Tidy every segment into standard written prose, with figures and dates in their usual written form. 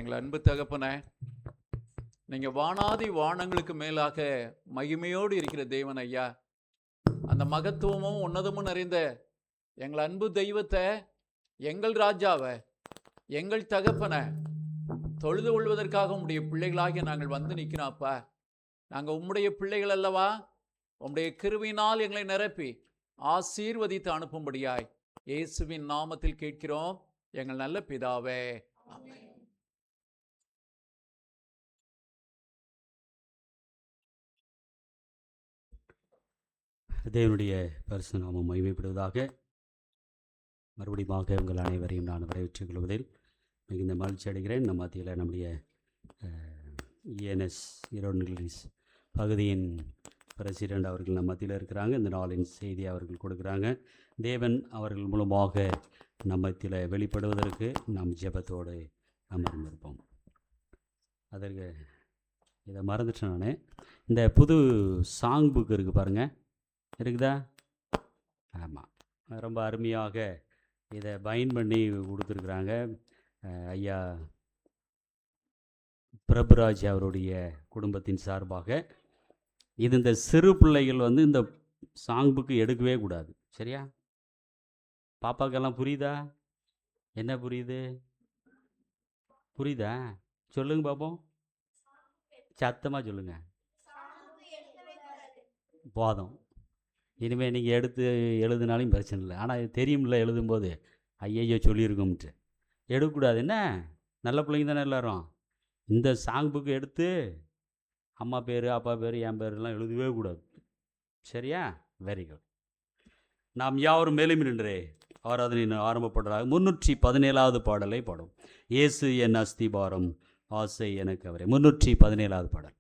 எங்கள் அன்பு தகப்பனே, நீங்க வானாதி வானங்களுக்கு மேலாக மகிமையோடு இருக்கிற தேவன் ஐயா. அந்த மகத்துவமும் உன்னதமும் நிறைந்த எங்கள் அன்பு தெய்வத்தை, எங்கள் ராஜாவை, எங்கள் தகப்பனை தொழுது கொள்வதற்காக உம்முடைய பிள்ளைகளாகிய நாங்கள் வந்து நிற்கிறோம்ப்பா. நாங்கள் உம்முடைய பிள்ளைகள் அல்லவா? உம்முடைய கிருபையினால் எங்களை நிரப்பி ஆசீர்வதித்து அனுப்பும்படியாய் இயேசுவின் நாமத்தில் கேட்கிறோம் எங்கள் நல்ல பிதாவே, ஆமென். தேவனுடைய பரிசு நாமம் மகிமைப்படுவதாக. மறுபடியும் உங்கள் அனைவரையும் நான் வரவேற்றுக் கொள்வதில் மிகுந்த மகிழ்ச்சி அடைகிறேன். நம்ம மத்தியில் நம்முடைய ENS ஈரோடு பகுதியின் பிரசிடெண்ட் அவர்கள் நம்ம மத்தியில் இருக்கிறாங்க. இந்த நாளின் செய்தி அவர்கள் கொடுக்குறாங்க. தேவன் அவர்கள் மூலமாக நம்ம மத்தியில் வெளிப்படுவதற்கு நாம் ஜெபத்தோடு அமர்ந்திருப்போம். அதற்கு இதை மறந்துட்டேன் நான். இந்த புது சாங் புக் இருக்குது பாருங்கள், இருக்குதா? ஆமாம், ரொம்ப அருமையாக இதை பைண்ட் பண்ணி கொடுத்துருக்குறாங்க. ஐயா பிரபுராஜ் அவருடைய குடும்பத்தின் சார்பாக. இது இந்த சிறு பிள்ளைகள் இந்த சாங் புக்கு எடுக்கவே கூடாது, சரியா? பாப்பாக்கெல்லாம் புரியுதா? என்ன புரியுது? புரியுதா? சொல்லுங்க பாப்போம், சத்தமாக சொல்லுங்கள். போதும், இனிமேல் நீங்கள் எடுத்து எழுதுனாலும் பிரச்சனை இல்லை. ஆனால் இது தெரியும்ல, எழுதும்போது ஐயையோ சொல்லியிருக்கோம்ட்டு எடுக்கக்கூடாது. என்ன நல்ல பிள்ளைங்க தானே எல்லோரும். இந்த சாங் புக்கு எடுத்து அம்மா பேர், அப்பா பேர், என் பேரெல்லாம் எழுதவே கூடாது, சரியா? Very good. நாம் யாவரும் மேலும் நின்றே ஆராதனை ஆரம்பப்படுறாங்க. 317வது பாடலை பாடும். இயேசு என் அஸ்திபாரம், ஆசை எனக்கு அவரே. 317வது பாடல்.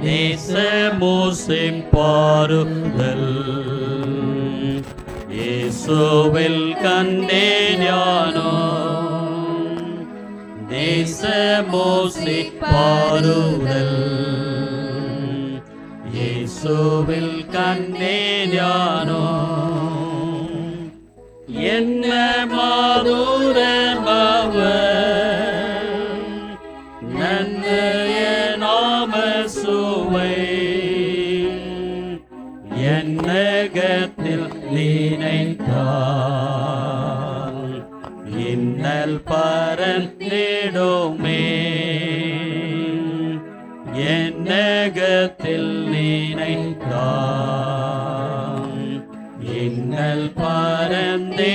நேசமோசிம் பாருதல் இயேசுவில் கண்டேன் ஞானோ. நேசமோசி பாருதல் இயேசுவில் கண்டேன் ஞானோ. என்ன மாதுரமவர் நன்மைய நாம சுவை. என்னகத்தில் நினைத்தால் இன்னல் பரந்திடுமே. என்னகத்தில் நினைத்தால் இன்னல் பரந்திடுமே.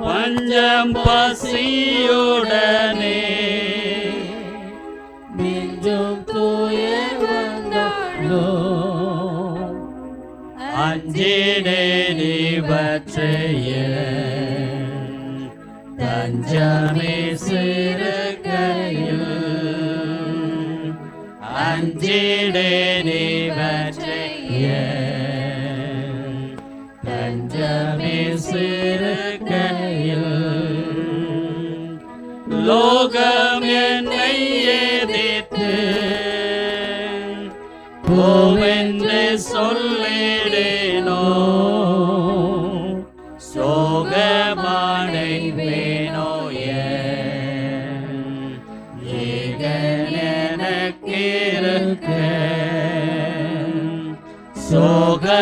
பஞ்சம் பசியுடனே மிஞ்சும் துயர் வந்தாலோ அஞ்சினேன் இவற்றைய. தஞ்சமே சிறுகையில் அஞ்சினேன் இவற்றைய. தஞ்சமே சிறுகையில் லோகம் என்னை எதிர்த்து போவென்று சொல்லிடேனோ. சோகமடைவேனோ ஏகனென எனக்கிருக்க சோகமடைவேனோ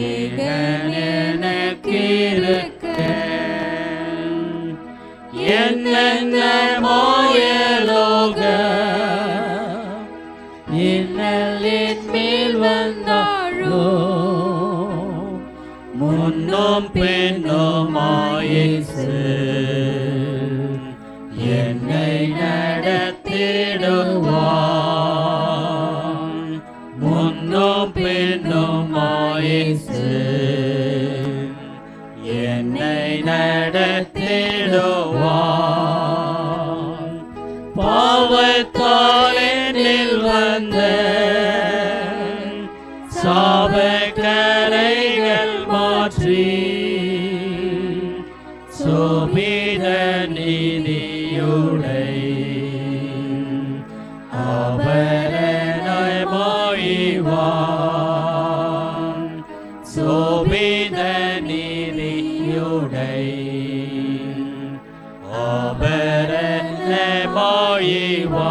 ஏகன் எனக்கிருக்க என்னென்ன மாயலோக இன்னலின் மேல் வந்தாளோ முன்னும் பின்னும் இயேசு என்னை நடத்திடுவான் முன்னும் பின்னும் இயேசு என்னை நடத்திடுவான் பாவத்தால் என்னில் வந்த சாபக்கரைகள் மாற்றி சோபித நீதியுடை ஆபரணை மொழிவான் சோபித நீதியுடை ஆபரணை மொழிவான்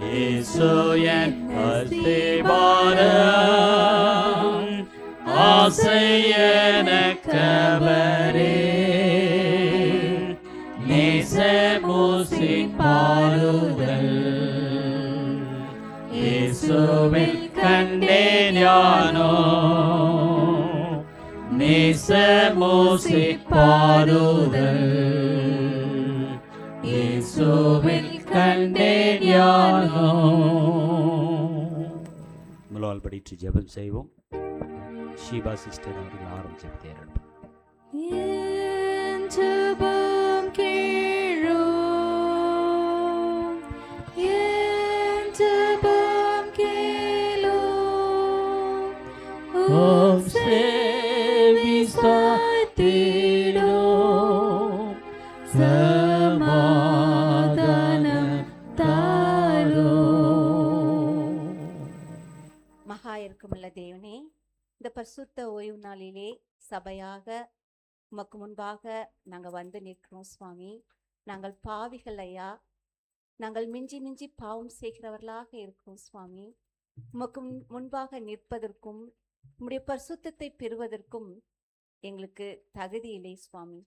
இயேசு என் அஸ்திபாரம் ஆசை எனக்கவரே நேசமூசி பாருதல் இயேசுவில் கண்டேன் யானோ நேசமூசி பாருதல் இயேசுவில் கண்டேன் யானோ. முதலால் படித்து ஜெபம் செய்வோம். ஷீபா சிஸ்டர் அவர்கள் ஆரம்பிச்சு தேரணும். என் ஜெபம் கேளும், என் ஜெபம் கேளும், ஓம் செவி சாத்திடும், சமாதானம் தாரும். மகா இருக்குமுள்ள தேவனே, இந்த பரிசுத்த ஓய்வு நாளிலே சபையாக உமக்கு முன்பாக நாங்கள் வந்து நிற்கிறோம் சுவாமி. நாங்கள் பாவிகள் ஐயா, நாங்கள் மிஞ்சி மிஞ்சி பாவம் செய்கிறவர்களாக இருக்கிறோம் சுவாமி. உமக்கு முன்பாக நிற்பதற்கும் உம்முடைய பரிசுத்தத்தை பெறுவதற்கும் எங்களுக்கு தகுதி இல்லை சுவாமி.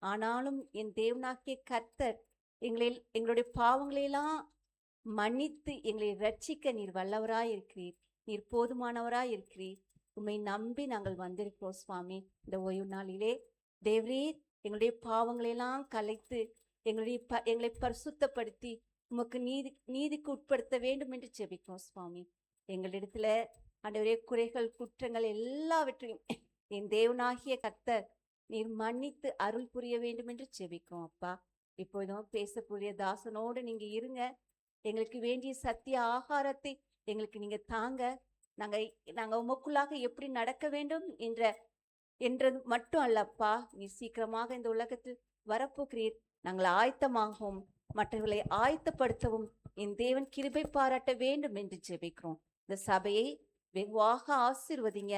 ஆனாலும் என் தேவனாகிய கர்த்தர் எங்களுடைய பாவங்களையெல்லாம் மன்னித்து எங்களை ரட்சிக்க நீர் வல்லவராய் இருக்கிறீர், நீர் போதுமானவராய் இருக்கிறீர். உம்மை நம்பி நாங்கள் வந்திருக்கிறோம் சுவாமி. இந்த ஓய்வு நாளிலே தேவரீர் எங்களுடைய பாவங்களையெல்லாம் கலைத்து எங்களை பரிசுத்தப்படுத்தி உமக்கு நீதிக்கு உட்படுத்த வேண்டும் என்று ஜெபிக்கிறோம் சுவாமி. எங்களிடத்துல ஆண்டவரே குறைகள் குற்றங்கள் எல்லாவற்றையும் என் தேவனாகிய கர்த்தர் நீர் மன்னித்து அருள் புரிய வேண்டும் என்று ஜெபிக்கிறோம் அப்பா. இப்போதும் பேசக்கூடிய தாசனோடு நீங்க இருங்க. எங்களுக்கு வேண்டிய சத்திய ஆகாரத்தை எங்களுக்கு நீங்க தாங்க. நாங்க உமக்குள்ளாக எப்படி நடக்க வேண்டும் என்றது மட்டும் அல்லப்பா, நீ சீக்கிரமாக இந்த உலகத்தில் வரப்போகிறீர். நாங்கள் ஆயத்தமாகவும் மற்றவர்களை ஆயத்தப்படுத்தவும் என் தேவன் கிருபை பாராட்ட வேண்டும் என்று ஜெபிக்கிறோம். இந்த சபையை வெகுவாக ஆசீர்வதிங்க.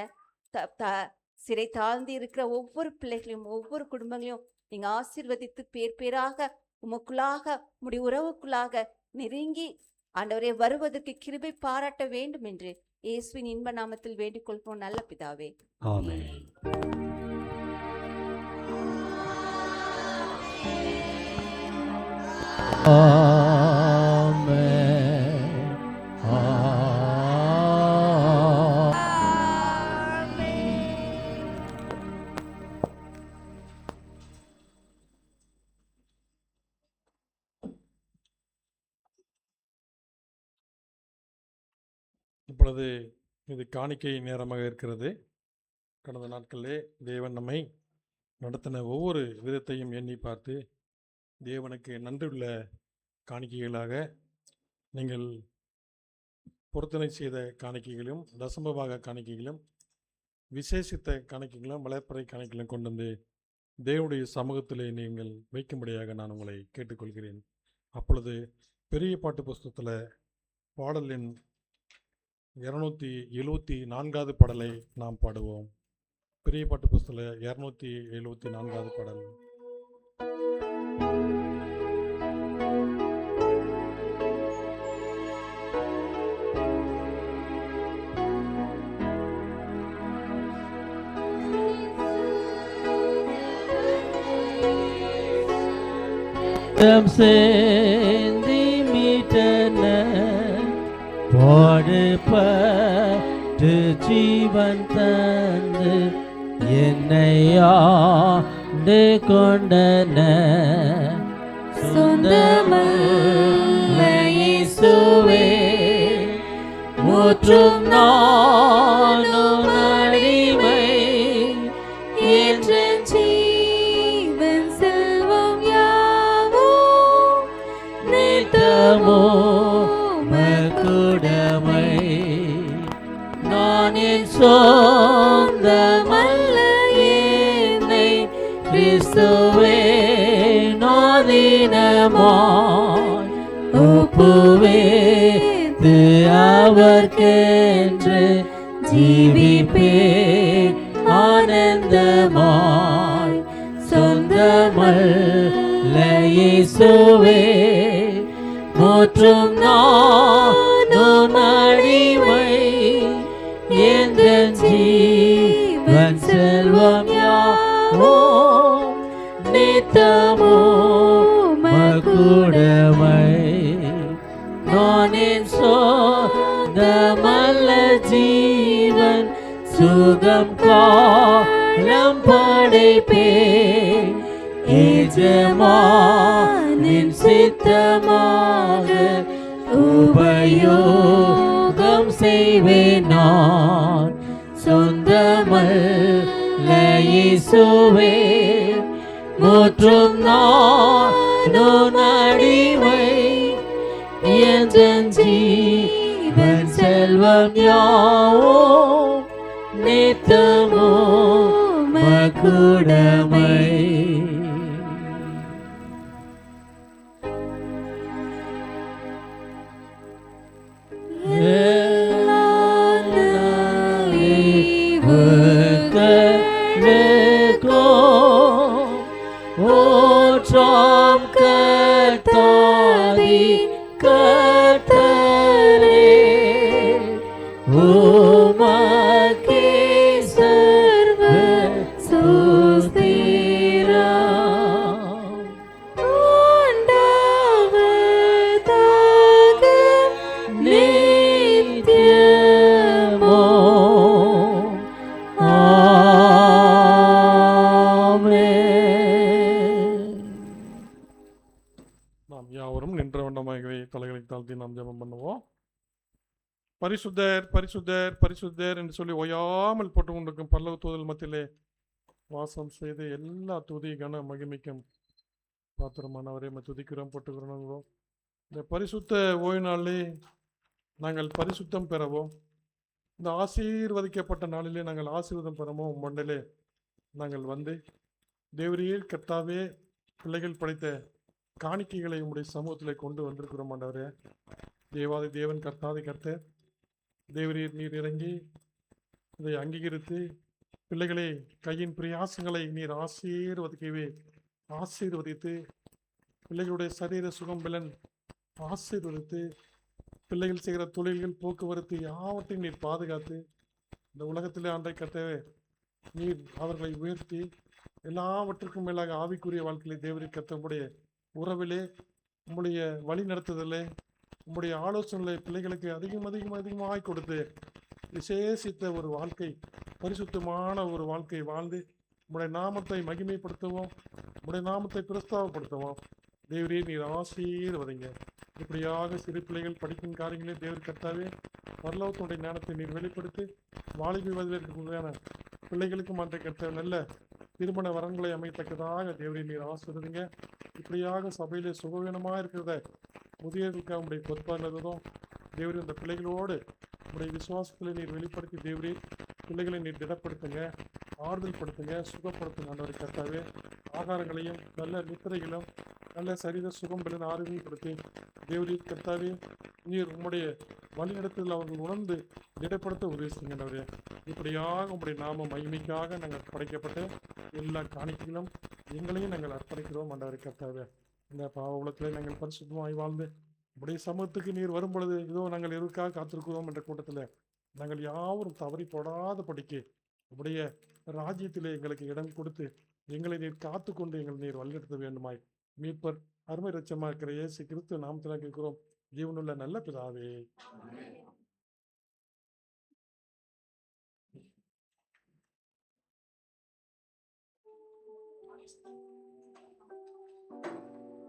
சிறை தாழ்ந்து இருக்கிற ஒவ்வொரு பிள்ளைகளையும் ஒவ்வொரு குடும்பங்களையும் நீங்க ஆசீர்வதித்து பேர் பேராக உமக்குள்ளாக உம்முடைய உறவுக்குள்ளாக நெருங்கி ஆண்டவரே வருவதற்கு கிருபை பாராட்ட வேண்டும் என்று இயேசுவின் இன்ப நாமத்தில் வேண்டிக் கொள்கிறோம் நல்ல பிதாவே, ஆமென். இப்பொழுது இது காணிக்கை நேரமாக இருக்கிறது. கடந்த நாட்களிலே தேவன் நம்மை நடத்தின ஒவ்வொரு விதத்தையும் எண்ணி பார்த்து தேவனுக்கு நன்றியுள்ள காணிக்கைகளாக நீங்கள் பொருத்தனை செய்த காணிக்கைகளும் தசமபாக காணிக்கைகளும் விசேஷித்த காணிக்கைகளும் வளர்ப்பறை காணிக்கைகளும் கொண்டு வந்து தேவனுடைய சமூகத்திலே நீங்கள் வைக்கும்படியாக நான் உங்களை கேட்டுக்கொள்கிறேன். அப்பொழுது பெரிய பாட்டு புஸ்தகத்தில் பாடல் எண் 274வது பாடலை நாம் பாடுவோம். பெரிய பாட்டு புஸ்தகத்தில் 274வது பாடல். ரத்தம் சேந்தி மீட்டன பாடுபட்டு ஜீவன் தந்து என்னை ஆண்டு கொண்டன சொந்தமல்ல இயேசுவே முற்றும் நானும் அடிமை என்ற ஜீவன் செல்வம் யாவோ நித்தமோ மகுடமை நான் என் சொந்தமல்ல என்னை கிறிஸ்துவே நாதீனமாய் ஒப்புவேத்து அவர்க்கென்று ஜீவிப்பேன் ஆனந்தமாய் சொந்தமல்ல இயேசுவே முற்றும் நானும் அடிமை எந்தன் ஜீவன் செல்வம் யாவோ நித்தமோ மகுடமை நான் என் சொந்தமல்ல ஜீவன் சுகம் காலம் படைப்பேன் எஜமானின் சித்தமாக உபயோகம் செய்வேன் நான் சொந்தமல்ல இயேசுவே முற்றும் நானும் அடிமை என் ஜீவன் செல்வம் யாவோ நித்தமோ மகுடமை ஓற்றாம் கர்த்தாதி கர்த்தரே உமக்கே சர்வ ஸ்தோத்திரம் ஆண்டவர்தாக நித்யமோ ஆமென். நாம் யாவரும் நின்ற வண்ணமாகவே தலைகளை தாழ்த்தி நாம் ஜெபம் பண்ணுவோம். பரிசுத்தர் பரிசுத்தர் பரிசுத்தர் என்று சொல்லி ஓயாமல் போட்டு கொண்டிருக்கும் பல்லவ தூதல் மத்தியிலே வாசம் செய்து எல்லா துதி கன மகிமைக்கும் பாத்திரமானவரை துதிக்கிறோம் போட்டுக்கிறோம். இந்த பரிசுத்த ஓய்வு நாளிலே நாங்கள் பரிசுத்தம் பெறவோம். இந்த ஆசீர்வதிக்கப்பட்ட நாளிலே நாங்கள் ஆசீர்வாதம் பெறவும் மண்ணிலே நாங்கள் வந்து தேவரீர் கர்த்தாவே பிள்ளைகள் படைத்த காணிக்கைகளை உங்களுடைய சமூகத்தில் கொண்டு வந்திருக்கிறோம் ஆண்டவரே. தேவாதி தேவன் கர்த்தாதி கர்த்தர் தேவரீர் நீர் இறங்கி இதை அங்கீகரித்து பிள்ளைகளை கையின் பிரயாசங்களை நீர் ஆசீர்வதித்து பிள்ளைகளுடைய சரீர சுகம் பலன் ஆசீர்வதித்து பிள்ளைகள் செய்கிற தொழில்கள் போக்குவரத்து யாவற்றையும் நீர் பாதுகாத்து இந்த உலகத்திலே ஆண்டை கர்த்தவே நீர் அவர்களை உயர்த்தி எல்லாவற்றுக்கும் மேலாக ஆவிக்குரிய வாழ்க்கையிலே தேவரீர் கர்த்தருடைய உறவிலே உம்முடைய வழி நடத்துதலே உம்முடைய ஆலோசனை பிள்ளைகளுக்கு அதிகமாக கொடுத்து விசேஷித்த ஒரு வாழ்க்கை பரிசுத்தமான ஒரு வாழ்க்கை வாழ்ந்து உம்முடைய நாமத்தை மகிமைப்படுத்தவும் உம்முடைய நாமத்தை பிரஸ்தாபப்படுத்தவும் தேவரே நீர் ஆசீர்வதிங்க. இப்படியாக சிறு பிள்ளைகள் படிக்கும் காரியங்களே தேவர் கர்த்தாவே பரலோகத்தினுடைய ஞானத்தை நீர் வெளிப்படுத்தி வாலிப வயதில் பிள்ளைகளுக்கும் அன்றை கர்த்த நல்ல திருமண வரன்களை அமைத்தக்கதாக தேவரே நீர் ஆசீர்வதிங்க. இப்படியாக சபையிலே சுகவீனமாக இருக்கிறத முதியவர்களுக்கு அவங்களுடைய பொறுப்பானதும் தேவரே இந்த பிள்ளைகளோடு உங்களுடைய விசுவாசத்தில் நீர் வெளிப்படுத்தி தேவரே பிள்ளைகளை நீர் திடப்படுத்துங்க, ஆறுதல் படுத்துங்க, சுகப்படுத்துங்க. ஆண்டவரை கர்த்தாவே ஆகாரங்களையும் நல்ல நித்திரைகளும் நல்ல சரீர சுகம் பலன் ஆரோக்கியப்படுத்தி தேவரே கர்த்தாவே நீர் உம்முடைய வழிநடத்துதல் அவர்கள் உணர்ந்து திடப்படுத்த உதவி செய்கின்றவரே. இப்படியாக உங்களுடைய நாம மகிமைக்காக நாங்கள் படைக்கப்பட்ட எல்லா காணிக்கைகளும் எங்களையும் நாங்கள் அர்ப்பணிக்கிறோம். ஆண்டவரை கர்த்தாவே இந்த பாவ உலகத்திலே நாங்கள் பரிசுத்தமாய் வாழ்ந்து உடைய சமூகத்துக்கு நீர் வரும் பொழுது இதோ நாங்கள் எதற்காக காத்திருக்கிறோம் என்ற கூட்டத்தில் நாங்கள் யாவரும் தவறி போடாத படிக்க உடைய ராஜ்யத்திலே எங்களுக்கு இடம் கொடுத்து எங்களை நீர் காத்து கொண்டு எங்கள் நீர் வழிநடத்த வேண்டுமாய் மீட்பர் அருமை ரட்சமாக இருக்கிற இயேசு கிறிஸ்து நாமத்தில் கேட்கிறோம் ஜீவனுள்ள நல்ல பிதாவே.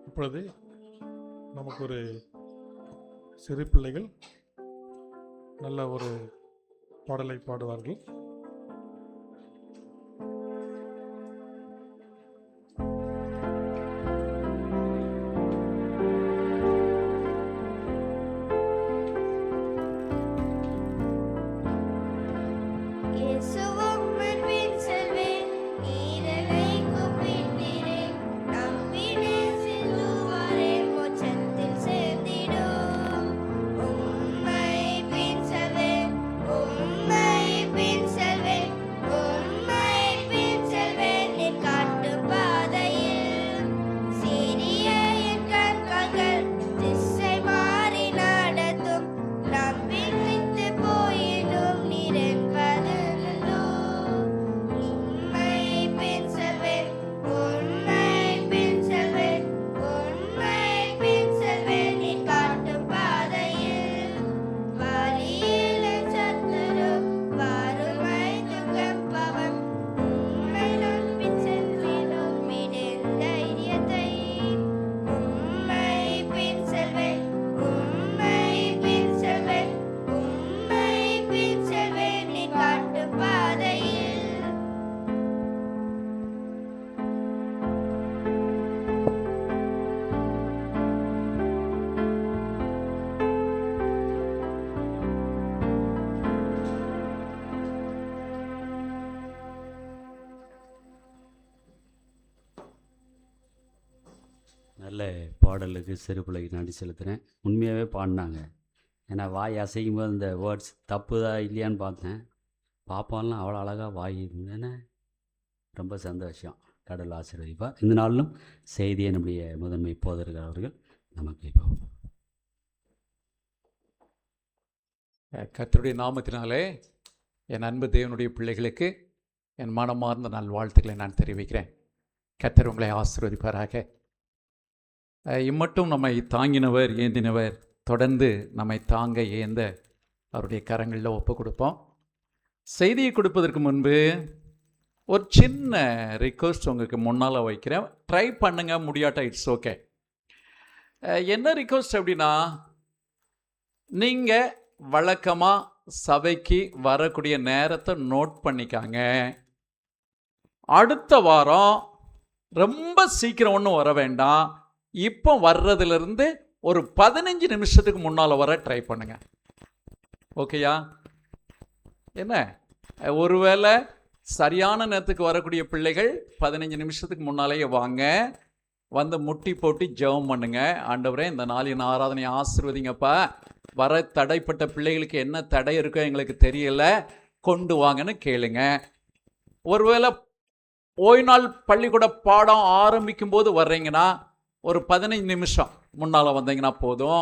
இப்பொழுது நமக்கு ஒரு சிறு பிள்ளைகள் நல்ல ஒரு பாடலை பாடுவார்கள். நல்ல பாடலுக்கு சிறு பிள்ளைக்கு நன்றி செலுத்துகிறேன். உண்மையாகவே பாடினாங்க. ஏன்னா வாய் அசைக்கும் போது இந்த வேர்ட்ஸ் தப்புதா இல்லையான்னு பார்த்தேன். பாப்பாலாம் அவ்வளோ அழகாக வாய் இருந்தேன்னு ரொம்ப சந்தோஷம். கடவுள் ஆசீர்வதிப்பா. இந்த நாளிலும் செய்தியை நம்முடைய முதன்மை போதர்கள் அவர்கள் நமக்கு இப்போ கர்த்தருடைய நாமத்தினாலே என் அன்பு தேவனுடைய பிள்ளைகளுக்கு என் மனமார்ந்த நல்வாழ்த்துக்களை நான் தெரிவிக்கிறேன். கர்த்தர் உங்களை ஆசீர்வதிப்பாராக. இம்மட்டும் நம்மை தாங்கினவர் ஏந்தினவர் தொடர்ந்து நம்மை தாங்க ஏந்த அவருடைய கரங்களில் ஒப்பு கொடுப்போம். செய்தியை கொடுப்பதற்கு முன்பு ஒரு சின்ன ரிக்வெஸ்ட் உங்களுக்கு முன்னால் வைக்கிறேன். ட்ரை பண்ணுங்க, முடியாட்டா இட்ஸ் ஓகே. என்ன ரிக்வெஸ்ட் அப்படின்னா, நீங்கள் வழக்கமாக சபைக்கு வரக்கூடிய நேரத்தை நோட் பண்ணிக்காங்க. அடுத்த வாரம் ரொம்ப சீக்கிரம் ஒன்றும் வர வேண்டாம். இப்போ வர்றதுலேருந்து ஒரு 15 நிமிஷத்துக்கு முன்னால் வர ட்ரை பண்ணுங்க. ஓகேயா? என்ன ஒருவேளை சரியான நேரத்துக்கு வரக்கூடிய பிள்ளைகள் 15 நிமிஷத்துக்கு முன்னாலேயே வாங்க. வந்து முட்டி போட்டு ஜெபம் பண்ணுங்க. ஆண்டவரே, இந்த நாளின் ஆராதனை ஆசீர்வதிங்கப்பா. வர தடைப்பட்ட பிள்ளைகளுக்கு என்ன தடை இருக்கோ எங்களுக்கு தெரியல, கொண்டு வாங்கன்னு கேளுங்க. ஒருவேளை ஓய்வு நாள் பள்ளிக்கூட பாடம் ஆரம்பிக்கும் போது வர்றீங்கன்னா ஒரு 15 நிமிஷம் முன்னால் வந்தீங்கன்னா போதும்.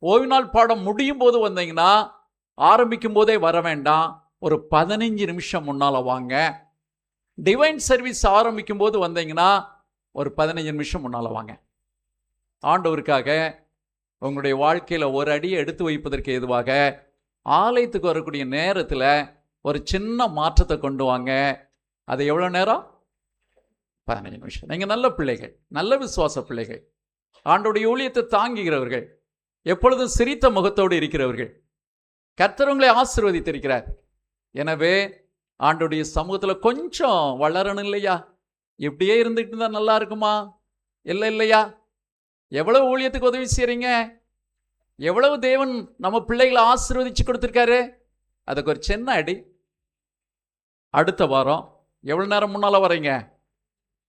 ஓய்வு நாள் பாடம் முடியும் போது வந்தீங்கன்னா ஆரம்பிக்கும் போதே வர வேண்டாம், ஒரு 15 நிமிஷம் முன்னால் வாங்க. டிவைன் சர்வீஸ் ஆரம்பிக்கும் போது வந்தீங்கன்னா ஒரு 15 நிமிஷம் முன்னால் வாங்க. ஆண்டவருக்காக உங்களுடைய வாழ்க்கையில் ஒரு அடியை எடுத்து வைப்பதற்கு ஏதுவாக ஆலயத்துக்கு வரக்கூடிய நேரத்தில் ஒரு சின்ன மாற்றத்தை கொண்டு வாங்க. அது எவ்வளோ நேரம்? 15 நிமிஷம். நீங்கள் நல்ல பிள்ளைகள், நல்ல விசுவாச பிள்ளைகள், ஆண்டோடைய ஊழியத்தை தாங்குகிறவர்கள், எப்பொழுதும் சிரித்த முகத்தோடு இருக்கிறவர்கள். கர்த்தர் உங்களை ஆசீர்வதித்திருக்கிறார். எனவே ஆண்டோடைய சமூகத்தில் கொஞ்சம் வளரணும் இல்லையா? இப்படியே இருந்துகிட்டு இருந்தால் நல்லா இருக்குமா? இல்லையா? எவ்வளவு ஊழியத்துக்கு உதவி செய்கிறீங்க, எவ்வளவு தேவன் நம்ம பிள்ளைகளை ஆசீர்வதிச்சு கொடுத்துருக்காரு. அதுக்கு ஒரு சின்ன அடி. அடுத்த வாரம் எவ்வளோ நேரம் முன்னால் வரீங்க?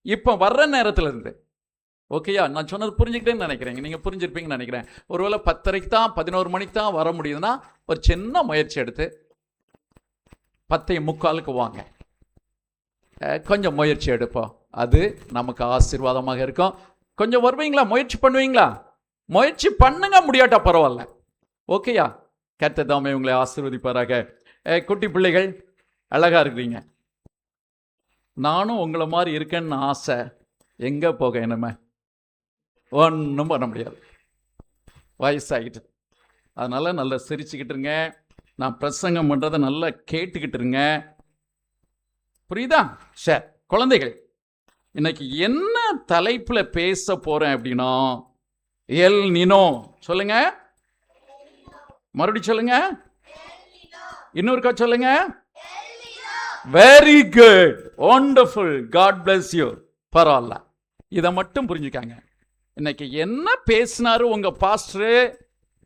இப்போ வர்ற நேரத்தில் இருந்து. ஓகேயா? நான் சொன்னது புரிஞ்சுக்கிட்டேன்னு நினைக்கிறேங்க. நீங்கள் புரிஞ்சிருப்பீங்கன்னு நினைக்கிறேன். ஒருவேளை 10:30 தான் 11 மணிக்கு தான் வர முடியுதுன்னா ஒரு சின்ன முயற்சி எடுத்து 10:45 வாங்க. கொஞ்சம் முயற்சி எடுப்போம். அது நமக்கு ஆசீர்வாதமாக இருக்கும். கொஞ்சம் வருவீங்களா? முயற்சி பண்ணுவீங்களா? முயற்சி பண்ணுங்க, முடியாட்டா பரவாயில்ல. ஓகேயா? கர்த்தர் தாமே உங்களை ஆசீர்வதிப்பாராக. குட்டி பிள்ளைகள் அழகா இருக்கிறீங்க. நானும் உங்களை மாதிரி இருக்கேன்னு ஆசை. எங்கே போக என்னமே ஒன்றும் பண்ண முடியாது, வயசாகிட்டு. அதனால் நல்லா சிரிச்சுக்கிட்டு இருங்க, நான் பிரசங்கம் பண்ணுறதை நல்லா கேட்டுக்கிட்டு இருங்க. புரியுதா? சரி குழந்தைகள், இன்னைக்கு என்ன தலைப்பில் பேச போகிறேன் அப்படின்னா, எல் நினோ. சொல்லுங்க, மறுபடியும் சொல்லுங்க, இன்னொருக்கா சொல்லுங்க. Very good, wonderful, God bless you. பரவாயில்ல, இதை மட்டும் புரிஞ்சுக்காங்க. இன்னைக்கு என்ன பேசினாரு உங்க பாஸ்டர்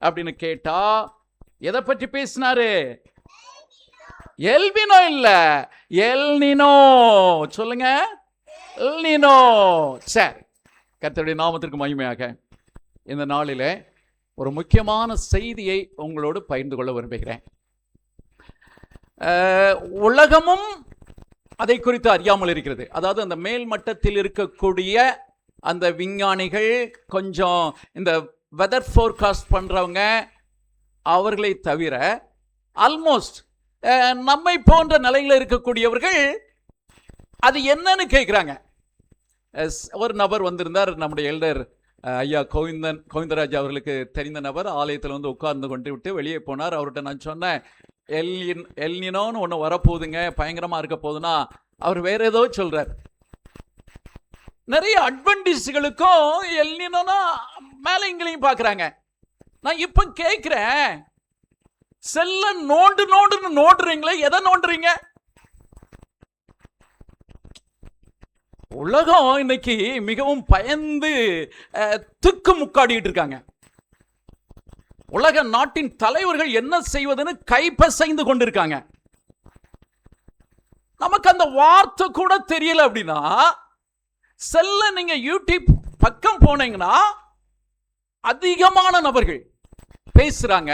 அப்படின்னு கேட்டா, எதை பற்றி பேசினாரு? எல்வினோ இல்ல, எல்னினோ. சொல்லுங்க, எல்னினோ. சரி, கர்த்தருடைய நாமத்திற்கு மகிமையாக இந்த நாளிலே ஒரு முக்கியமான செய்தியை உங்களோடு பகிர்ந்து கொள்ள விரும்புகிறேன். உலகமும் அதை குறித்து அறியாமல் இருக்கிறது. அதாவது அந்த மேல் மட்டத்தில் இருக்கக்கூடிய அந்த விஞ்ஞானிகள், கொஞ்சம் இந்த வெதர் ஃபோர்காஸ்ட் பண்ணுறவங்க, அவர்களை தவிர ஆல்மோஸ்ட் நம்மை போன்ற நிலையில் இருக்கக்கூடியவர்கள் அது என்னன்னு கேட்குறாங்க. ஒரு நபர் வந்திருந்தார், நம்முடைய எல்டர் ஐயா கோவிந்தராஜ் அவர்களுக்கு தெரிந்த நபர். ஆலயத்தில் வந்து உட்கார்ந்து கொண்டு விட்டு வெளியே போனார். அவர்கிட்ட நான் சொன்னேன், எல்னினோன்னு ஒன்று வரப்போகுதுங்க, பயங்கரமாக இருக்க போகுதுன்னா அவர் வேற ஏதோ சொல்கிறார். நிறைய அட்வென்டிஸ்டுகளுக்கும் எல்னினோன்னா மேலே இங்களையும் பார்க்குறாங்க. நான் இப்போ கேட்குறேன், செல்ல நோண்டுன்னு நோண்டுறீங்களே, எதை நோண்டுறீங்க? உலகம் இன்னைக்கு மிகவும் பயந்து திக்கு முக்காடிட்டு இருக்காங்க. உலக நாட்டின் தலைவர்கள் என்ன செய்வதுன்னு கைப்பசைந்து கொண்டிருக்காங்க. நமக்கு அந்த வார்த்தை கூட தெரியல அப்படின்னா, செல்ல நீங்க யூடியூப் பக்கம் போனீங்கன்னா அதிகமான நபர்கள் பேசுறாங்க.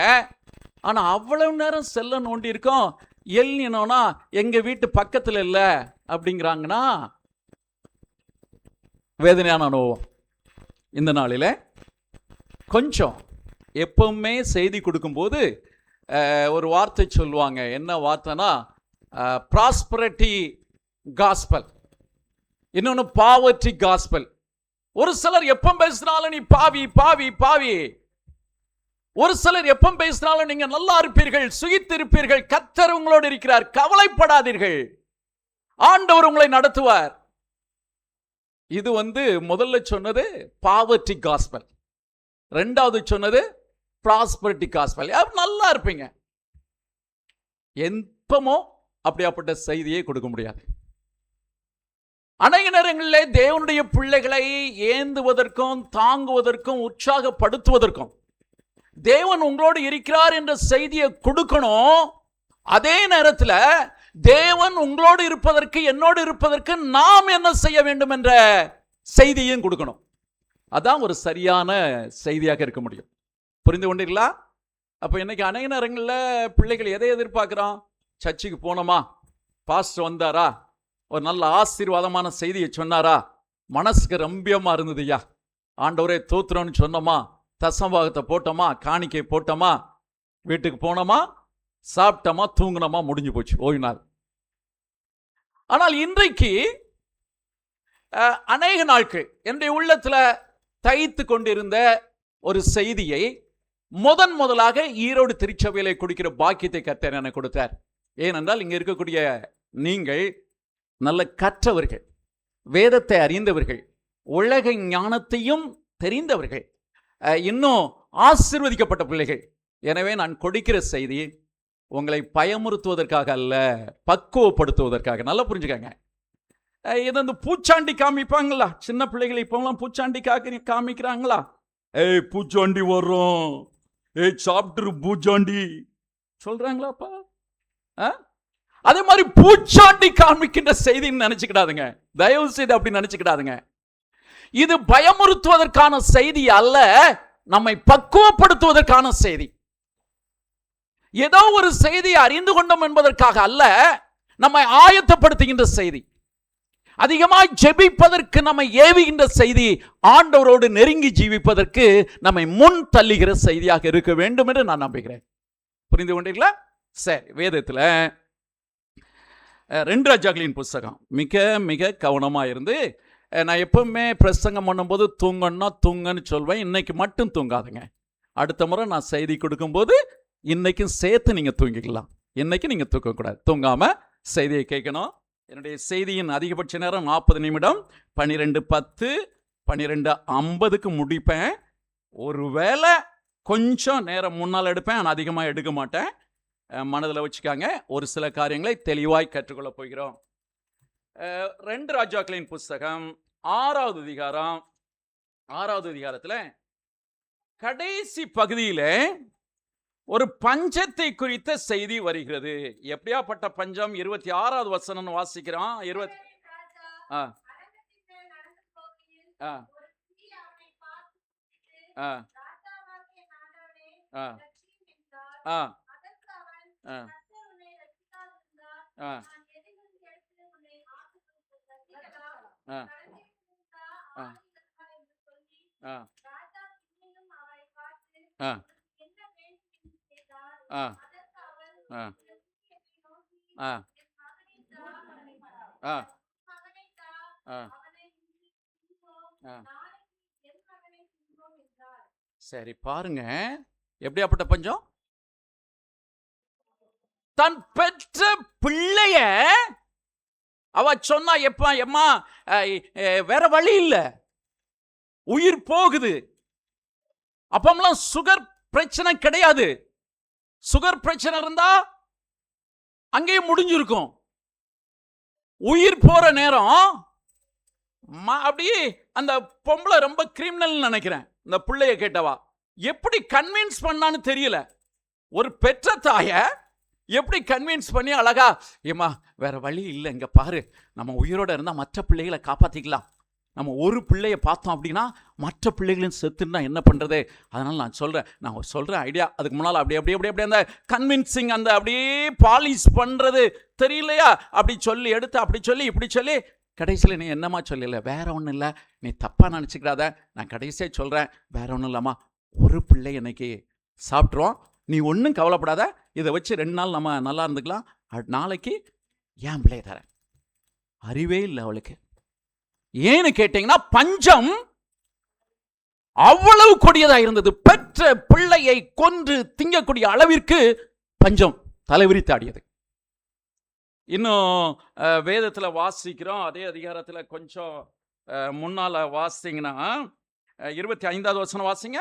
ஆனா அவ்வளவு நேரம் செல்ல நோண்டி இருக்கோம். எல்னினோனா எங்க வீட்டு பக்கத்துல இல்ல அப்படிங்கிறாங்கன்னா வேதனையான அனுபவம். இந்த நாளில் கொஞ்சம் எப்பவுமே செய்தி கொடுக்கும்போது ஒரு வார்த்தை சொல்லுவாங்க. என்ன வார்த்தைனா, ப்ராஸ்பரிட்டி காஸ்பல், இன்னொன்று பாவர்ட்டி காஸ்பல். ஒரு சிலர் எப்போ பேசினாலும் நீ பாவி பாவி பாவி. ஒரு சிலர் எப்போ பேசினாலும் நீங்க நல்லா இருப்பீர்கள், சுகித்திருப்பீர்கள், கர்த்தர் உங்களோடு இருக்கிறார், கவலைப்படாதீர்கள், ஆண்டவர் உங்களை நடத்துவார். இது முதல்ல சொன்னது பாவர்ட்டி காஸ்பல், ரெண்டாவது சொன்னது ப்ராஸ்பரிட்டி காஸ்பல். நல்லா இருப்பீங்க. எப்பமோ அப்படியாப்பட்ட செய்தியை கொடுக்க முடியாது. அநேக நேரங்களிலே தேவனுடைய பிள்ளைகளை ஏந்துவதற்கும் தாங்குவதற்கும் உற்சாகப்படுத்துவதற்கும் தேவன் உங்களோடு இருக்கிறார் என்ற செய்தியை கொடுக்கணும். அதே நேரத்தில் தேவன் உங்களோடு இருப்பதற்கு, என்னோடு இருப்பதற்கு நாம் என்ன செய்ய வேண்டும் என்ற செய்தியும் கொடுக்கணும். அதான் ஒரு சரியான செய்தியாக இருக்க முடியும். புரிந்து கொண்டீர்களா? அப்போ இன்னைக்கு அநேக நேரங்களில் பிள்ளைகள் எதை எதிர்பார்க்குறோம்? சர்ச்சுக்கு போனோமா, பாஸ்டர் வந்தாரா, ஒரு நல்ல ஆசீர்வாதமான செய்தியை சொன்னாரா, மனசுக்கு ரம்பியமாக இருந்ததுயா, ஆண்டவரே தோத்துறோன்னு சொன்னோமா, தசம்பாகத்தை போட்டோமா, காணிக்கை போட்டோமா, வீட்டுக்கு போனோமா, சாப்பிட்டோமா, தூங்கினோமா, முடிஞ்சு போச்சு ஓய்வு நாள். ஆனால் இன்றைக்கு அநேக நாட்கள் என்னுடைய உள்ளத்தில் தைத்து கொண்டிருந்த ஒரு செய்தியை முதலாக ஈரோடு திருச்சபையிலே கொடுக்கிற பாக்கியத்தை கர்த்தர் எனக்கு கொடுத்தார். ஏனென்றால் இங்கே இருக்கக்கூடிய நீங்கள் நல்ல கற்றவர்கள், வேதத்தை அறிந்தவர்கள், உலக ஞானத்தையும் தெரிந்தவர்கள், இன்னும் ஆசீர்வதிக்கப்பட்ட பிள்ளைகள். எனவே நான் கொடுக்கிற செய்தி உங்களை பயமுறுத்துவதற்காக அல்ல, பக்குவப்படுத்துவதற்காக. நல்லா புரிஞ்சுக்கங்க. இது பூச்சாண்டி காமிப்பாங்களா? சின்ன பிள்ளைகள் இப்போலாம் பூச்சாண்டி காமிக்கிறாங்களா? ஏய் பூச்சாண்டி வர்றோம், ஏய் சாப்பிட்டுரு பூச்சாண்டி சொல்றாங்களாப்பா? அதே மாதிரி பூச்சாண்டி காமிக்கின்ற செய்தின்னு நினைச்சுக்கிடாதுங்க, தயவு செய்து அப்படி நினைச்சுக்கிடாதுங்க. இது பயமுறுத்துவதற்கான செய்தி அல்ல, நம்மை பக்குவப்படுத்துவதற்கான செய்தி. ஏதோ ஒரு செய்தியை அறிந்து கொண்டோம் என்பதற்காக அல்ல, நம்மை ஆயத்தப்படுத்துகின்ற செய்தி, அதிகமாய் ஜெபிப்பதற்கு நம்மை ஏவுகின்ற செய்தி, ஆண்டவரோடு நெருங்கி ஜீவிப்பதற்கு நம்மை முன் தள்ளுகிற செய்தியாக இருக்க வேண்டும் என்று நான் நம்புகிறேன். புரிந்து கொண்டீர்களா? சரி, வேதத்தில் 2 ராஜாக்களின் புஸ்தகம் மிக மிக கவனமாக இருந்து நான் எப்பவுமே பிரசங்கம் பண்ணும்போது தூங்கணும்னா தூங்கன்னு சொல்வேன். இன்னைக்கு மட்டும் தூங்காதுங்க. அடுத்த முறை நான் செய்தி கொடுக்கும்போது இன்னைக்கும் சேர்த்து நீங்கள் தூங்கிக்கலாம். இன்னைக்கு நீங்கள் தூங்கக்கூடாது, தூங்காமல் செய்தியை கேட்கணும். என்னுடைய செய்தியின் அதிகபட்ச நேரம் 40 நிமிடம். 12:10 12:50க்கு முடிப்பேன். ஒருவேளை கொஞ்சம் நேரம் முன்னால் எடுப்பேன், ஆனால் அதிகமாக எடுக்க மாட்டேன். மனதில் வச்சுக்காங்க. ஒரு சில காரியங்களை தெளிவாய் கற்றுக்கொள்ள போகிறோம். 2 ராஜாக்களின் புஸ்தகம் 6வது அதிகாரம். 6வது அதிகாரத்தில் கடைசி பகுதியில் ஒரு பஞ்சத்தை குறித்த செய்தி வருகிறது. எப்படியாப்பட்ட பஞ்சம்? 26வது வசனம் வாசிக்கிறோம். ஆ ஆ ஆ ஆ ஆ ஆ ஆ ஆ ஆ ஆ ஆ ஆ ஆ ஆ ஆ ஆ சரி, பாருங்க எப்படியாப்பட்ட பஞ்சம். தன் பெற்ற பிள்ளைய அவ சொன்னா, எப்பா எம்மா வேற வழி இல்லை, உயிர் போகுது. அப்பமெல்லாம் சுகர் பிரச்சனை கிடையாது. சுகர் பிரச்சனை இருந்தா அங்கேயே முடிஞ்சிருக்கும். உயிர் போற நேரம் அப்படியே அந்த பொம்பளை ரொம்ப கிரிமினல் நினைக்கிறேன். இந்த பிள்ளைய கேட்டவா எப்படி கன்வின்ஸ் பண்ணான்னு தெரியல. ஒரு பெற்ற தாய எப்படி கன்வின்ஸ் பண்ணி அழகா, ஏமா வேற வழி இல்லை, இங்க பாரு, நம்ம உயிரோட இருந்தா மற்ற பிள்ளைகளை காப்பாத்திக்கலாம். நம்ம ஒரு பிள்ளைய பார்த்தோம் அப்படின்னா மற்ற பிள்ளைகளையும் செத்துன்னா என்ன பண்ணுறது? அதனால் நான் சொல்கிறேன் ஐடியா. அதுக்கு முன்னால் அப்படியே அந்த கன்வின்சிங், அந்த அப்படியே பாலிஷ் பண்ணுறது தெரியலையா? அப்படி சொல்லி எடுத்து அப்படி சொல்லி இப்படி சொல்லி கடைசியில் நீ என்னம்மா சொல்லல, வேற ஒன்றும் இல்லை, நீ தப்பாக நினச்சிக்கிறாத, நான் கடைசியாக சொல்கிறேன், வேற ஒன்றும் இல்லைம்மா, ஒரு பிள்ளை இன்னைக்கு சாப்பிட்ருவோம், நீ ஒன்றும் கவலைப்படாத, இதை வச்சு 2 நாள் நம்ம நல்லா இருந்துக்கலாம், நாளைக்கு ஏன் பிள்ளைய தரேன். அறிவே இல்லை அவளுக்கு. ஏன்னு கேட்டீங்கன்னா பஞ்சம் அவ்வளவு கொடியதா இருந்தது. பெற்ற பிள்ளையை கொன்று திங்கக்கூடிய அளவிற்கு பஞ்சம் தலைவிரித்தாடியது. இன்னும் வேதத்துல வாசிக்கிறோம். அதே அதிகாரத்துல கொஞ்சம் முன்னால வாசிங்கன்னா 25வது வசனம் வாசிங்க.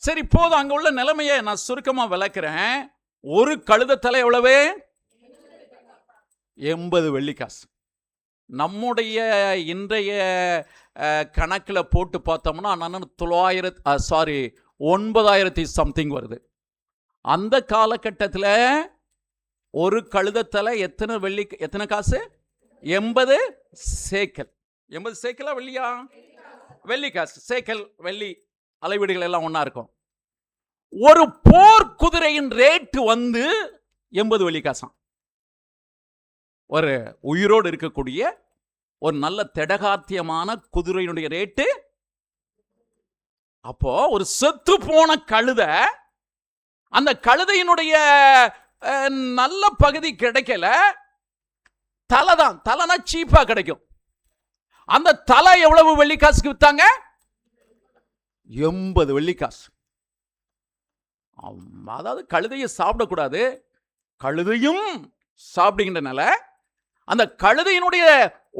சரி, போதும். அங்க உள்ள நிலைமையை நான் சுருக்கமா விளக்குறேன். ஒரு கழுத தலை எவ்வளவு? 80 வெள்ளிக்காசு. நம்முடைய இன்றைய கணக்கில் போட்டு பார்த்தோம்னா 9,000 சம்திங் வருது. அந்த காலகட்டத்தில் ஒரு கழுதத்தலை எத்தனை காசு? 80 சேக்கல். 80 சேக்கலா வெள்ளியா? வெள்ளிக்காசு. சேக்கல் வெள்ளி அளவீடுகள் எல்லாம் ஒன்றா இருக்கும். ஒரு போர் குதிரையின் ரேட்டு 80 வெள்ளிக்காசாம். ஒரு உயிரோடு இருக்கக்கூடிய ஒரு நல்ல திடகாத்தியமான குதிரையினுடைய ரேட்டு. அப்போ ஒரு செத்து போன கழுத, அந்த கழுதையினுடைய நல்ல பகுதி கிடைக்கல, தலைதான். தலைனா சீப்பா கிடைக்கும். அந்த தலை எவ்வளவு வெள்ளிக்காசுக்கு வித்தாங்க? 80 வெள்ளிக்காசு. அதாவது கழுதையை சாப்பிடக்கூடாது, கழுதையும் சாப்பிடுகின்றனால அந்த கழுதையினுடைய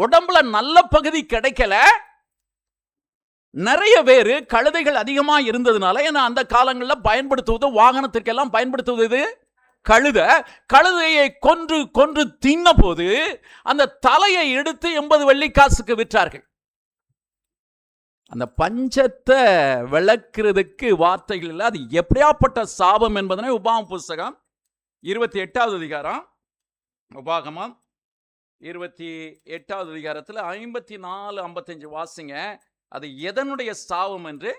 உடம்புல நல்ல பகுதி கிடைக்கல. நிறைய பேர் கழுதைகள் அதிகமா இருந்ததுனால, ஏன்னா அந்த காலங்களில் பயன்படுத்துவது, வாகனத்திற்கெல்லாம் பயன்படுத்துவது கழுதையை கொன்று கொன்று தின்ன போது அந்த தலையை எடுத்து 80 வெள்ளிக்காசுக்கு விற்றார்கள். அந்த பஞ்சத்தை விளக்குறதுக்கு வார்த்தைகள் இல்லை. அது எப்படியாப்பட்ட சாபம் என்பதனை உபாகம புஸ்தகம் 28வது அதிகாரம், உபாகமம் 28வது அதிகாரத்தில் 54-55 வாசிங்க. அது எதனுடைய சாபம் என்று.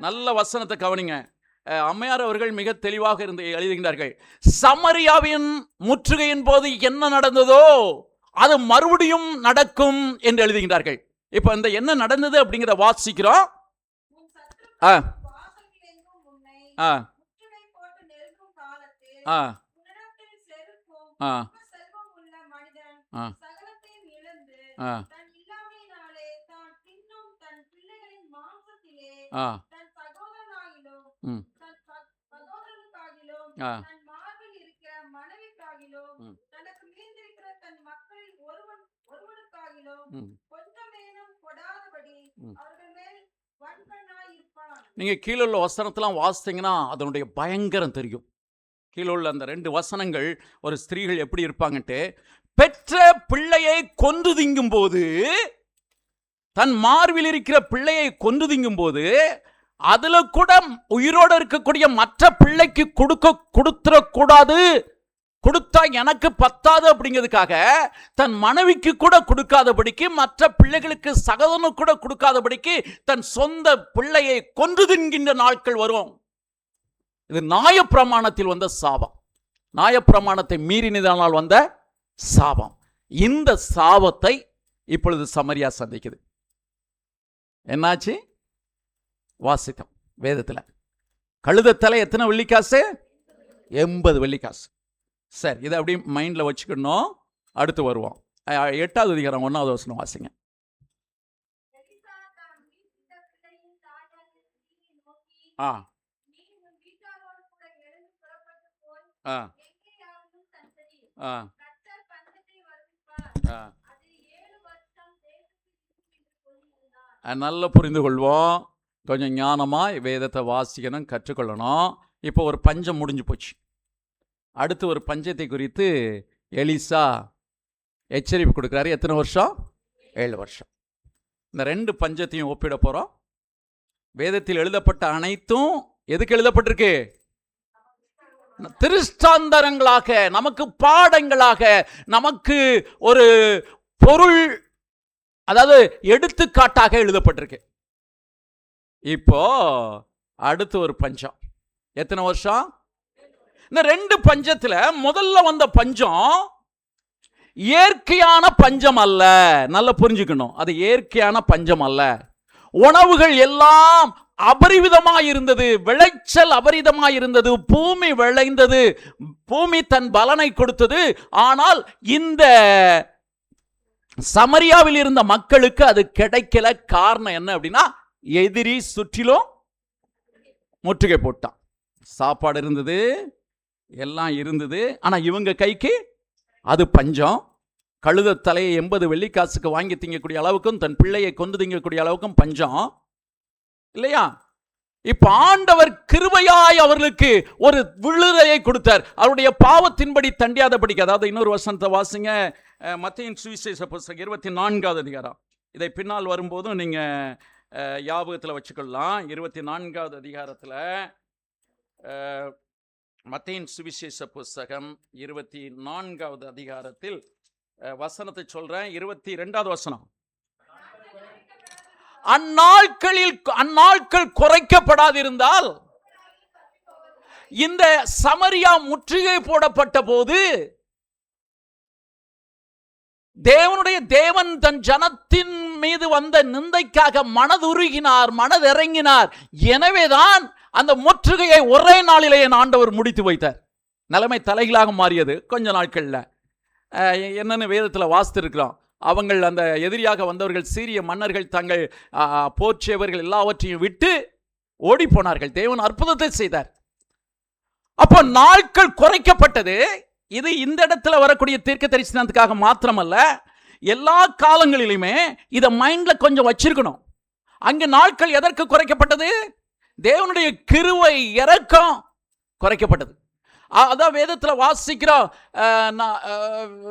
நல்ல வசனத்தை கவனிங்க. அம்மையார் அவர்கள் மிக தெளிவாக எழுதுகின்றார்கள். சமரியாவின் முற்றுகையின் போது என்ன நடந்ததோ அது மறுபடியும் நடக்கும் என்று எழுதுகின்றார்கள். இப்போ இந்த என்ன நடந்தது அப்படிங்கிறத வாசிக்கிறோம். ஆ ஆ ஆ ஆ ஆ ஆ ஆ ம் ஆ ம் ம் ம். நீங்க கீழே உள்ள வசனத்தெல்லாம் வாசித்தீங்கன்னா அதனுடைய பயங்கரம் தெரியும். கீழே உள்ள அந்த 2 வசனங்கள் ஒரு ஸ்திரீகள் எப்படி இருப்பாங்கன்ட்டு, பெற்ற பிள்ளையை கொன்று திங்கும் போது, தன் மார்பில் இருக்கிற பிள்ளையை கொன்று திங்கும் போது, அதுல கூட உயிரோடு இருக்கக்கூடிய மற்ற பிள்ளைக்கு கொடுத்துடக்கூடாது, கொடுத்தா எனக்கு பத்தாது அப்படிங்கிறதுக்காக தன் மனைவிக்கு கூட கொடுக்காதபடிக்கு, மற்ற பிள்ளைகளுக்கு சகோதரனு கூட கொடுக்காதபடிக்கு தன் சொந்த பிள்ளையை கொன்று தின்கின்ற நாட்கள் வரும். இது நியாயப்பிரமாணத்தில் வந்த சாபம், நியாயப்பிரமாணத்தை மீறினதால் வந்த சாபம். இந்த சாபத்தை இப்பொழுது சமரியா சந்திக்குது. என்னாச்சு? வாசித்தோம் வேதத்துல. கழுதத்தலை எத்தனை வெள்ளிக்காசு? 80 வெள்ளிக்காசு. சரி, இதை அப்படி மைண்ட்ல வச்சுக்கணும். அடுத்து வருவோம். 8வது அதிகாரம் 1வது வசனம் வாசிங்க. ஆ ஆ ஆ நல்லா புரிந்து கொள்வோம். கொஞ்சம் ஞானமாக வேதத்தை வாசிக்கணும், கற்றுக்கொள்ளணும். இப்போ ஒரு பஞ்சம் முடிஞ்சு போச்சு. அடுத்து ஒரு பஞ்சத்தை குறித்து எலிசா எச்சரிப்பு கொடுக்குறாரு. எத்தனை வருஷம்? 7 வருஷம். இந்த 2 பஞ்சத்தையும் ஒப்பிட போகிறோம். வேதத்தில் எழுதப்பட்ட அனைத்தும் எதுக்கு எழுதப்பட்டிருக்கு? திருஷ்டாந்தரங்களாக, நமக்கு பாடங்களாக, நமக்கு ஒரு பொருள், அதாவது எடுத்துக்காட்டாக எழுதப்பட்டிருக்கு. இப்போ அடுத்து ஒரு பஞ்சம். எத்தனை வருஷம்? இந்த 2 பஞ்சத்துல முதல்ல வந்த பஞ்சம் இயற்கையான பஞ்சம் அல்ல. நல்லா புரிஞ்சுக்கணும், அது இயற்கையான பஞ்சம் அல்ல. உணவுகள் எல்லாம் அபரிவிதமாய் இருந்தது, விளைச்சல் அபரிதமாய் இருந்தது, பூமி விளைந்தது, பூமி தன் பலனை கொடுத்தது. ஆனால் இந்த சமரியாவில் இருந்த மக்களுக்கு அது கிடைக்கல. காரணம் என்ன அப்படின்னா, எதிரி சுற்றிலும் முற்றுகை போட்டான். சாப்பாடு இருந்தது, எல்லாம் இருந்தது, ஆனா இவங்க கைக்கு அது பஞ்சம். கழுத தலையை 80 வெள்ளிக்காசுக்கு வாங்கி திங்கக்கூடிய அளவுக்கும், தன் பிள்ளையை கொண்டு திங்கக்கூடிய அளவுக்கும் பஞ்சம் இல்லையா? இப்ப ஆண்டவர் கிருபையாய் அவர்களுக்கு ஒரு விடுதலையை கொடுத்தார், அவருடைய பாவத்தின்படி தண்டியாதபடிக்கு. அதாவது இன்னொரு வசனத்தை வாசிங்க, மத்தேயின் சுவிசேஷ புத்தகம் 24வது அதிகாரம். இதை பின்னால் வரும்போதும் நீங்க ஞாபகத்தில் வச்சுக்கொள்ளலாம். 24வது அதிகாரத்தில், மத்தேயின் சுவிசேஷ புத்தகம் 24வது அதிகாரத்தில் வசனத்தை சொல்றேன். 22வது வசனம். அந்நாட்கள் குறைக்கப்படாதிருந்தால், இந்த சமரியா முற்றுகை போடப்பட்ட போது தேவன் தன் ஜனத்தின் மீது வந்த நிந்தைக்காக மனதுருகினார், மனதிறங்கினார். எனவேதான் அந்த முற்றுகையை ஒரே நாளிலே என் ஆண்டவர் முடித்து வைத்தார். நிலைமை தலைகளாக மாறியது கொஞ்ச நாட்கள்ல. என்னன்னு வேதத்தில் வாசித்திருக்கிறோம். அவங்கள், அந்த எதிரியாக வந்தவர்கள், சீரிய மன்னர்கள், தங்கள் போற்றியவர்கள் எல்லாவற்றையும் விட்டு ஓடி போனார்கள். தேவன் அற்புதத்தை செய்தார். அப்போ நாட்கள் குறைக்கப்பட்டது. இது இந்த இடத்துல வரக்கூடிய தீர்க்க தரிசனத்துக்காக மாத்திரமல்ல, எல்லா காலங்களிலுமே இதை மைண்ட்ல கொஞ்சம் வச்சிருக்கணும். அங்கு நாட்கள் எதற்கு குறைக்கப்பட்டது? தேவனுடைய கிருபை, இரக்கம் குறைக்கப்பட்டது. அதான் வேதத்தில் வாசிக்கிறோம்.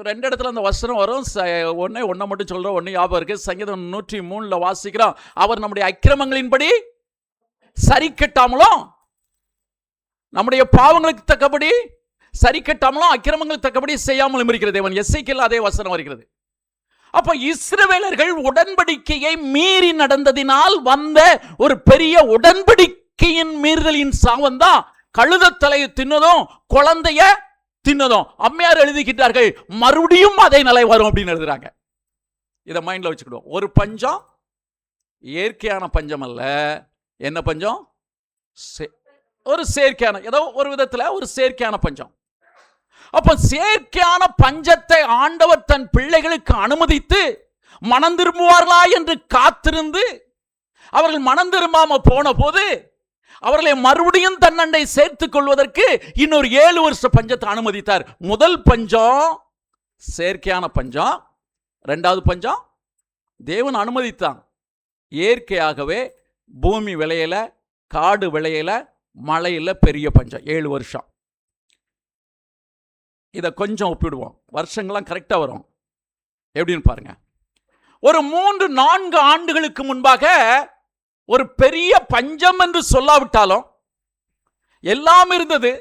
2 இடத்துல அந்த வசனம் வரும். ஒன்றை மட்டும் சொல்கிறோம், ஒன்று ஞாபகம் இருக்கு. சங்கீதம் 103 வாசிக்கிறோம், அவர் நம்முடைய அக்கிரமங்களின்படி சரி கட்டாமலும், நம்முடைய பாவங்களுக்கு தக்கபடி சரி கட்டாமலும், அக்கிரமங்களுக்கு தக்கபடி செய்யாமலும் இருக்கிற தேவன். எசேக்கியேல் அதே வசனம் வருகிறது. அப்ப இஸ்ரவேலர்கள் உடன்படிக்கையை மீறி நடந்ததினால் வந்த ஒரு பெரிய உடன்படிக்கையின் மீறுதலின் சாபம் தான் கழுத தலையை தின்னதும் குழந்தைய தின்னதும். அம்மையார் எழுதிக்கிட்டார்கள், மறுபடியும் அதே நிலை வரும் அப்படின்னு எழுதுறாங்க. இதை மைண்ட்ல வச்சுக்கிடுவோம். ஒரு பஞ்சம், இயற்கையான பஞ்சம் அல்ல. என்ன பஞ்சம்? ஒரு செயற்கையான, ஏதோ ஒரு விதத்தில் ஒரு செயற்கையான பஞ்சம். அப்ப செயற்கையான பஞ்சத்தை ஆண்டவர் தன் பிள்ளைகளுக்கு அனுமதித்து மனம் திரும்புவார்களா என்று காத்திருந்து அவர்கள் மனம் திரும்பாம போன போது அவர்களை மறுபடியும் தன்னண்டை சேர்த்துக் கொள்வதற்கு இன்னொரு 7 வருஷ பஞ்சத்தை அனுமதித்தார். முதல் பஞ்சம் செயற்கையான பஞ்சம், 2வது பஞ்சம் தேவன் அனுமதித்தான். இயற்கையாகவே பூமி விளையல, காடு விளையல, மழையில் பெரிய பஞ்சம் 7 வருஷம். இதை கொஞ்சம் ஒப்பிடுவோம், வருஷங்கள்லாம் கரெக்டாக வரும். எப்படின்னு பாருங்க. ஒரு 3-4 ஆண்டுகளுக்கு முன்பாக ஒரு பெரிய பஞ்சம் என்று சொல்லாவிட்டாலும் எல்லாம் இருந்தது.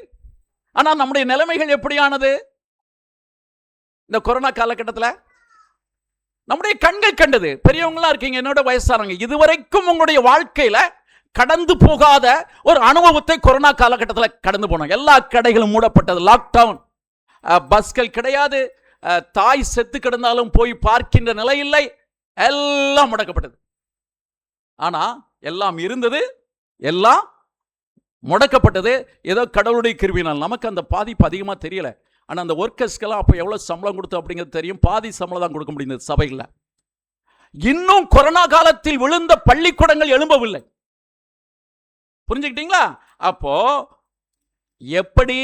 ஆனால் நம்முடைய நிலைமைகள் எப்படியானது? இந்த கொரோனா காலகட்டத்தில் நம்முடைய கண்கள் கண்டது. பெரியவங்களா இருக்கீங்க, என்னோட வயசானவங்க, இதுவரைக்கும் உங்களுடைய வாழ்க்கையில கடந்து போகாத ஒரு அனுபவத்தை கொரோனா காலகட்டத்தில் கடந்து போனோம். எல்லா கடைகளும் மூடப்பட்டது, லாக்டவுன், பஸ்கள் கிடையாது, தாய் செத்து கிடந்தாலும் போய் பார்க்கின்ற நிலை இல்லை, எல்லாம் முடக்கப்பட்டது. ஆனா எல்லாம் இருந்தது, எல்லாம் முடக்கப்பட்டது. ஏதோ கடவுளுடைய கிருபையினால் நமக்கு அந்த பாதிப்பு அதிகமாக தெரியல. ஆனால் அந்த ஒர்க்கர்ஸ்க்கெல்லாம் அப்போ எவ்வளோ சம்பளம் கொடுத்தோம் அப்படிங்கிறது தெரியும். பாதி சம்பளம் தான் கொடுக்க முடிந்தது சபையில். இன்னும் கொரோனா காலத்தில் விழுந்த பள்ளிக்கூடங்கள் எழும்பவில்லை. புரிஞ்சுக்கிட்டீங்களா? அப்போ எப்படி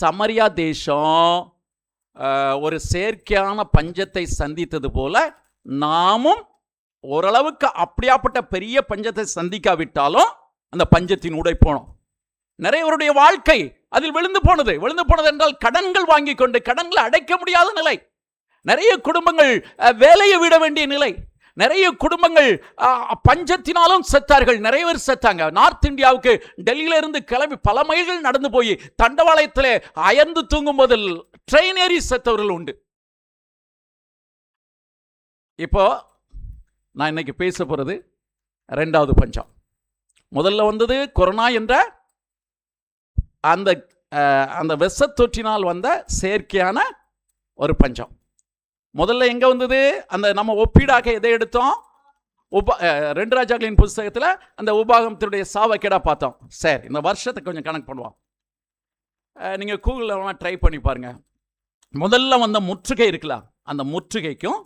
சமரியா தேசம் ஒரு செயற்கையான பஞ்சத்தை சந்தித்தது போல நாமும் ஓரளவுக்கு அப்படியாப்பட்ட பெரிய பஞ்சத்தை சந்திக்காவிட்டாலும் அந்த பஞ்சத்தின் ஊடே போனோம். நிறையவருடைய வாழ்க்கை அதில் விழுந்து போனது. விழுந்து போனது என்றால் கடன்கள் வாங்கி கொண்டு கடன்களை அடைக்க முடியாத நிலை. நிறைய குடும்பங்கள் வேலையை விட வேண்டிய நிலை. நிறைய குடும்பங்கள் பஞ்சத்தினாலும் செத்தார்கள். நிறைய பேர் செத்தாங்க. நார்த் இந்தியாவுக்கு டெல்லியில இருந்து கிளம்பி பல மைல்கள் நடந்து போய் தண்டவாளத்தில் அயர்ந்து தூங்கும் போதில் ட்ரெயின் ஏறி செத்தவர்கள் உண்டு. இப்போ நான் இன்னைக்கு பேச போறது 2வது பஞ்சம். முதல்ல வந்தது கொரோனா என்ற அந்த விஷத்தொற்றினால் வந்த செயற்கையான ஒரு பஞ்சம். முதல்ல எங்க வந்தது? அந்த நம்ம ஒப்பீடாக எதை எடுத்தோம்? 2 ராஜாக்களின் புஸ்தகத்தில் அந்த உபாகமத்தினுடைய சாவக்கேடா பார்த்தோம். சரி, இந்த வருஷத்தை கொஞ்சம் கணக்கு பண்ணுவோம். நீங்கள் கூகுளில் வேணால் ட்ரை பண்ணி பாருங்க. முதல்ல வந்த முற்றுகை இருக்கலாம், அந்த முற்றுகைக்கும்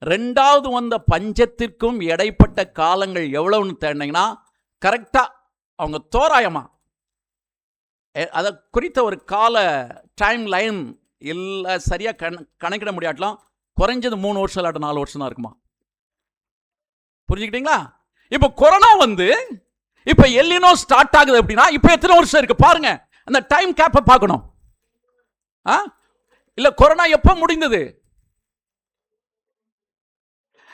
2வது வந்த பஞ்சத்திற்கும் இடைப்பட்ட காலங்கள் எவ்வளவுன்னு தேடினீங்கன்னா கரெக்டாக அவங்க தோராயமாக அதை குறித்த ஒரு கால டைம் லைன் இல்லை சரியாக கணக்கிட முடியாட்டலாம். குறைஞ்சது 3 வருஷம் இல்லாட்ட 4 வருஷம் தான் இருக்குமா. புரிஞ்சுக்கிட்டீங்களா? இப்போ கொரோனா வந்து இப்போ எல்லினோ ஸ்டார்ட் ஆகுது அப்படின்னா இப்போ எத்தனை வருஷம் இருக்கு பாருங்க. அந்த டைம் கேப்பை பார்க்கணும். இல்லை கொரோனா எப்போ முடிந்தது?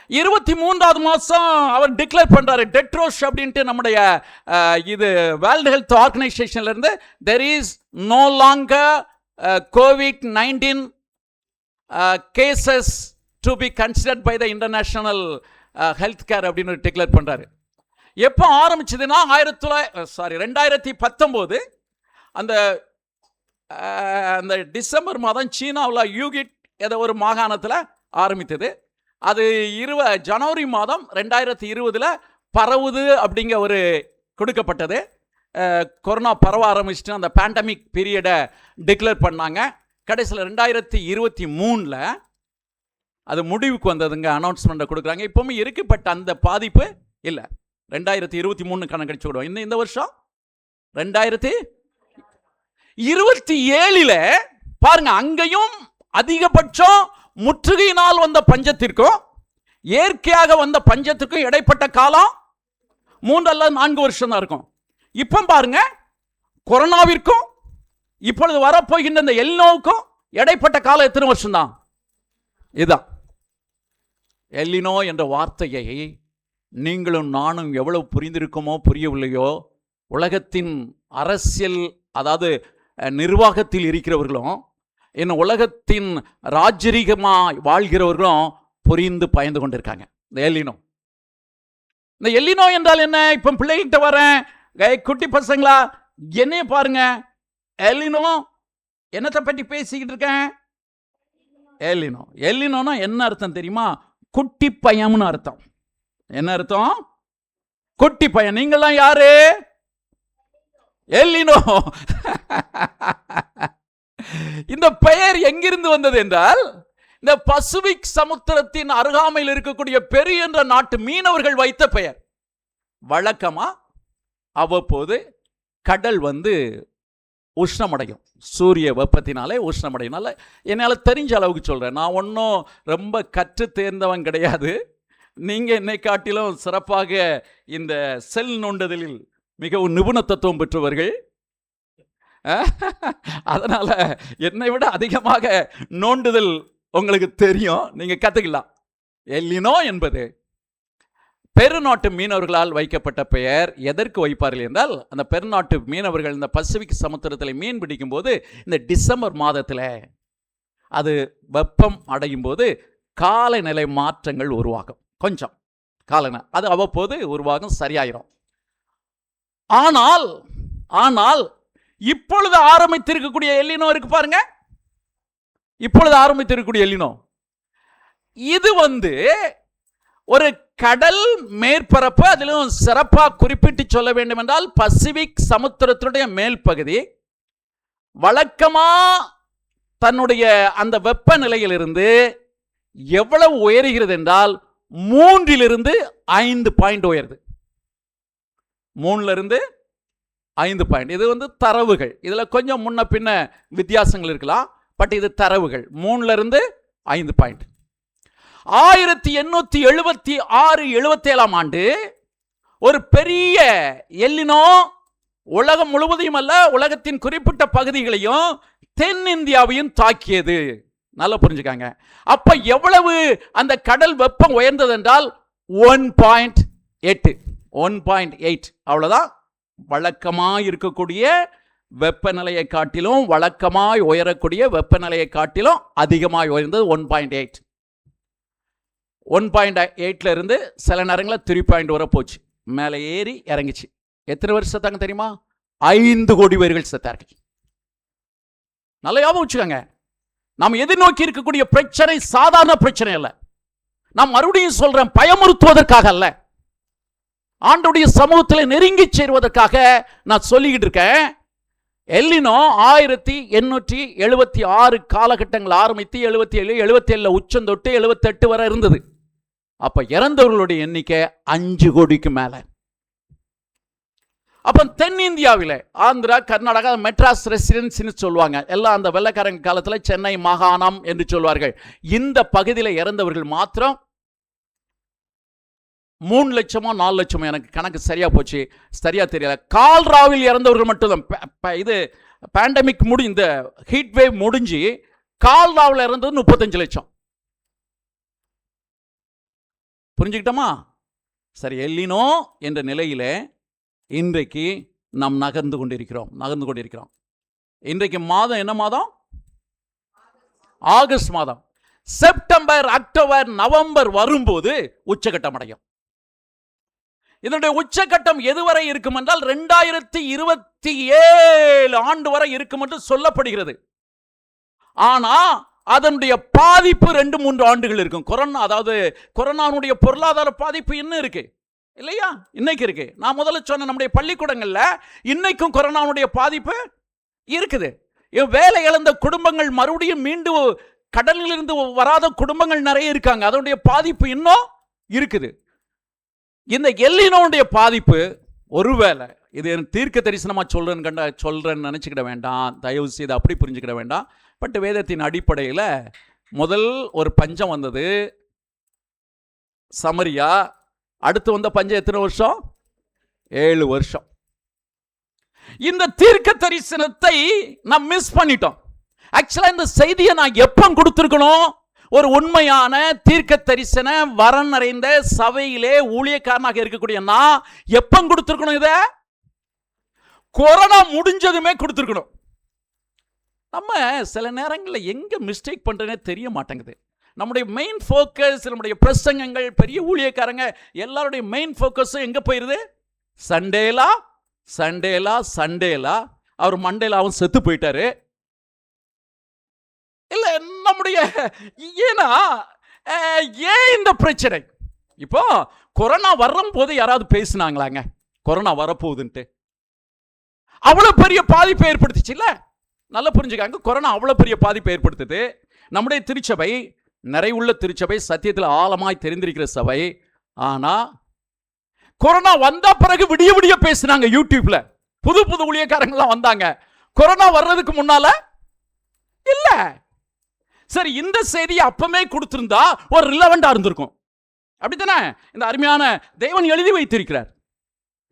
23வது மாதம் அவர் டிக்ளேர் பண்ணுறாரு. டெட்ரோஸ் அப்படின்ட்டு நம்முடைய இது வேர்ல்டு ஹெல்த் ஆர்கனைசேஷன்ல இருந்து there is no longer COVID-19 cases to be considered by the international health care அப்படின்னு டிக்ளேர் பண்ணுறாரு. எப்போ ஆரம்பிச்சதுன்னா 2019 அந்த டிசம்பர் மாதம் சீனாவில் யூகிட் ஏதோ ஒரு மாகாணத்தில் ஆரம்பித்தது. அது ஜனவரி மாதம் 2020 பரவுது அப்படிங்கிற ஒரு கொடுக்கப்பட்டது. கொரோனா பரவ ஆரம்பிச்சுட்டு அந்த பேண்டமிக் பீரியடை டிக்ளேர் பண்ணாங்க. கடைசியில் 2023 அது முடிவுக்கு வந்ததுங்க. அனௌன்ஸ்மெண்ட்டை கொடுக்குறாங்க. இப்போவுமே இருக்கு, பட் அந்த பாதிப்பு இல்லை. 2023 கணக்கடிச்சு விடுவோம். இந்த வருஷம் 2027 பாருங்க, அங்கேயும் அதிகபட்சம் முற்றுகையினால் வந்த பஞ்சத்திற்கும் இயற்கையாக வந்த பஞ்சத்திற்கும் இடைப்பட்ட காலம் 3 அல்லது 4 வருஷம் தான் இருக்கும். இப்போ பாருங்க, கொரோனாவிற்கும் இப்பொழுது வரப்போகின்ற இந்த எல்லினோவுக்கும் இடைப்பட்ட காலம் எத்தனை வருஷம் தான்? இதுதான் எல்லினோ என்ற வார்த்தையை நீங்களும் நானும் எவ்வளவு புரிந்திருக்குமோ புரியவில்லையோ, உலகத்தின் அரசியல் அதாவது நிர்வாகத்தில் இருக்கிறவர்களும் இன்னும் உலகத்தின் ராஜரீகமாக வாழ்கிறவர்களும் புரிந்து பயந்து கொண்டிருக்காங்க. இந்த எல்லினோ என்றால் என்ன? இப்போ பிள்ளைகிட்ட வரேன், குட்டி பசங்களா என்னைய பாருங்க, எல்லினோ என்னத்தை பற்றி பேசிக்கிட்டு இருக்கேன்? எல்லினோனா என்ன அர்த்தம் தெரியுமா? குட்டி பையம்னு அர்த்தம். என்ன அர்த்தம்? குட்டி பையன். நீங்களாம் யாரு? எல்லினோ. இந்த பெயர் எங்கிருந்து வந்தது என்றால், இந்த பசிபிக் சமுத்திரத்தின் அருகாமையில் இருக்கக்கூடிய பெரு என்ற நாட்டு மீனவர்கள் வைத்த பெயர். வழக்கமா அவ்வப்போது கடல் உஷ்ணமடையும், சூரிய வெப்பத்தினாலே உஷ்ணமடையினால. என்னால் தெரிஞ்ச அளவுக்கு சொல்கிறேன். நான் ஒன்றும் ரொம்ப கற்று தேர்ந்தவன் கிடையாது. நீங்கள் என்னை காட்டிலும் சிறப்பாக இந்த செல் நோண்டுதலில் மிகவும் நிபுணத்துவம் பெற்றவர்கள். அதனால் என்னை விட அதிகமாக நோண்டுதல் உங்களுக்கு தெரியும், நீங்கள் கற்றுக்கலாம். எல்லினோ என்பது பெருநாட்டு மீனவர்களால் வைக்கப்பட்ட பெயர். எதற்கு வைப்பார்கள் என்றால், அந்த பெருநாட்டு மீனவர்கள் இந்த பசிபிக் சமுத்திரத்தில் மீன் பிடிக்கும் போது இந்த டிசம்பர் மாதத்தில் அது வெப்பம் அடையும் போது காலநிலை மாற்றங்கள் உருவாகும். கொஞ்சம் காலநிலை அது அவ்வப்போது உருவாகும், சரியாயிரும். ஆனால் இப்பொழுது ஆரம்பித்திருக்கக்கூடிய எல்லினோ இருக்கு பாருங்க. இப்பொழுது ஆரம்பித்திருக்கக்கூடிய எல்லினோ இது ஒரு கடல் மேற்பரப்பு. அதிலும் சிறப்பாக குறிப்பிட்டு சொல்ல வேண்டும் என்றால், பசிபிக் சமுத்திரத்தினுடைய மேல் பகுதி வழக்கமா தன்னுடைய அந்த வெப்பநிலையிலிருந்து எவ்வளவு உயர்கிறது என்றால் 3 to 5 பாயிண்ட் உயருது. 3 to 5 point. இது தரவுகள். இதில் கொஞ்சம் முன்ன பின்ன வித்தியாசங்கள் இருக்கலாம், பட் இது தரவுகள். 3 to 5 பாயிண்ட். 1876-77 ஆண்டு ஒரு பெரிய எல்லினோ உலகம் முழுவதையும் அல்ல, உலகத்தின் குறிப்பிட்ட பகுதிகளையும் தென்னிந்தியாவையும் தாக்கியது. நல்லா புரிஞ்சுக்காங்க. அப்ப எவ்வளவு அந்த கடல் வெப்பம் உயர்ந்தது என்றால் 1.8. 1.8 அவ்வளவுதான். வழக்கமாய் இருக்கக்கூடிய வெப்பநிலையை காட்டிலும், வழக்கமாய் உயரக்கூடிய வெப்பநிலையை காட்டிலும் அதிகமாய் உயர்ந்தது 1.8. 1.8 இருந்து சில நேரங்களில் 3 வரை போச்சு, மேலே ஏறி இறங்கிச்சு. எத்தனை பேர் செத்தாங்க தெரியுமா? 5 கோடி பேர்கள் செத்தார்கள். நல்லா ஞாபகம் வச்சுக்கோங்க. நாம் எதிர்நோக்கி இருக்கக்கூடிய பிரச்சனை சாதாரண பிரச்சனை அல்ல. நான் மறுபடியும் சொல்றேன், பயமுறுத்துவதற்காக அல்ல, ஆண்டவருடைய சமூகத்தில் நெருங்கி சேருவதற்காக நான் சொல்லிக்கிட்டு இருக்கேன். எல்லினோ 1876 காலகட்டங்கள் ஆரம்பித்து 77 உச்சம் தொட்டு 78 வரை இருந்தது. அப்ப இறந்தவர்களுடைய எண்ணிக்கை 5 கோடிக்கு மேல. அப்ப தென்னிந்தியாவில் ஆந்திரா, கர்நாடகா, மெட்ராஸ் ரெசிடென்சின்னு சொல்லுவாங்க எல்லாம். அந்த வெள்ளைக்காரங்க காலத்தில் சென்னை மாகாணம் என்று சொல்வார்கள். இந்த பகுதியில் இறந்தவர்கள் மாத்திரம் 3 லட்சமோ 4 லட்சமோ, எனக்கு கணக்கு சரியா போச்சு, சரியா தெரியல. கால்ராவில் இறந்தவர்கள் மட்டும்தான். இது பேண்டமிக் இந்த ஹீட் வேவ் முடிஞ்சு கால்ராவில் இறந்தது 35 லட்சம். புரிஞ்சுக்கிட்டோமா? சரி, எல்லினோ என்ற நிலையில இன்றைக்கு நாம் நகர்ந்து கொண்டிருக்கிறோம். இன்றைக்கு மாதம் என்ன மாதம்? ஆகஸ்ட் மாதம். செப்டம்பர், அக்டோபர், நவம்பர் வரும்போது உச்சகட்டம் அடையும். இதனுடைய உச்சகட்டம் எதுவரை இருக்கும் என்றால் 2027 ஆண்டு வரை இருக்கும் என்று சொல்லப்படுகிறது. ஆனா அதனுடைய பாதிப்பு 2-3 ஆண்டுகள் இருக்கும். கொரோனாவுடைய பொருளாதார பாதிப்பு இன்னும் இருக்கு இல்லையா? இன்னைக்கு இருக்கு. நான் முதல்ல சொன்ன நம்முடைய பள்ளிக்கூடங்கள்ல இன்னைக்கும் கொரோனாவுடைய பாதிப்பு இருக்குது. வேலை இழந்த குடும்பங்கள் மறுபடியும் மீண்டும் கடலிலிருந்து வராத குடும்பங்கள் நிறைய இருக்காங்க. அதனுடைய பாதிப்பு இன்னும் இருக்குது. இந்த எல்லினோடைய பாதிப்பு, ஒருவேளை இது தீர்க்க தரிசனமா சொல்றேன்னு நினைச்சுக்கிட வேண்டாம், தயவு செய்து அப்படி புரிஞ்சுக்கிட வேண்டாம். பட் வேதத்தின் அடிப்படையில் முதல் ஒரு பஞ்சம் வந்தது சமரியா. அடுத்து வந்த பஞ்சம் எத்தனை வருஷம்? 7 வருஷம். இந்த தீர்க்க தரிசனத்தை நாம் மிஸ் பண்ணிட்டோம். ஆக்சுவலா இந்த செய்தியை நான் எப்போ கொடுத்திருக்கணும்? ஒரு உண்மையான தீர்க்க தரிசன வரம் நிறைந்த சபையிலே ஊழியக்காரனாக இருக்கக்கூடிய நான் எப்போ கொடுத்திருக்கணும்? இத கொரோனா முடிஞ்சதுமே கொடுத்திருக்கணும். நம்ம சில நேரங்களில் எங்க மிஸ்டேக் பண்றேனே தெரிய மாட்டேங்குது. நம்முடைய மெயின் ஃபோக்கஸ், நம்முடைய பிரசங்கங்கள், பெரிய ஊழியக்காரங்க எல்லாருடைய மெயின் ஃபோக்கஸும் எங்க போயிருது? சண்டேலா. அவர் மண்டேலாவும் செத்து போயிட்டாரு. இல்ல நம்முடைய ஏன் இந்த பிரச்சனை? இப்போ கொரோனா வரும் போது யாராவது பேசினாங்களாங்க கொரோனா வரப்போகுதுன்ட்டு? அவ்வளவு பெரிய பாதிப்பை ஏற்படுத்திச்சு இல்ல? நல்லா புரிஞ்சுக்காங்க, கொரோனா அவ்வளவு பெரிய பாதிப்பை ஏற்படுத்துது. நம்முடைய திருச்சபை நிறைவுள்ள திருச்சபை, சத்தியத்தில் ஆழமாய் தெரிந்திருக்கிற சபை. ஆனா கொரோனா வந்த பிறகு விடிய விடிய பேசினாங்க யூடியூப்ல. புது புது ஊழியக்காரங்களாம் வந்தாங்க. கொரோனா வர்றதுக்கு முன்னால இல்ல. சரி, இந்த செய்தியை அப்பமே கொடுத்திருந்தா ஒரு ரிலவெண்டா இருந்திருக்கும், அப்படித்தானே? இந்த அருமையான தேவன் எழுதி வைத்திருக்கிறார்.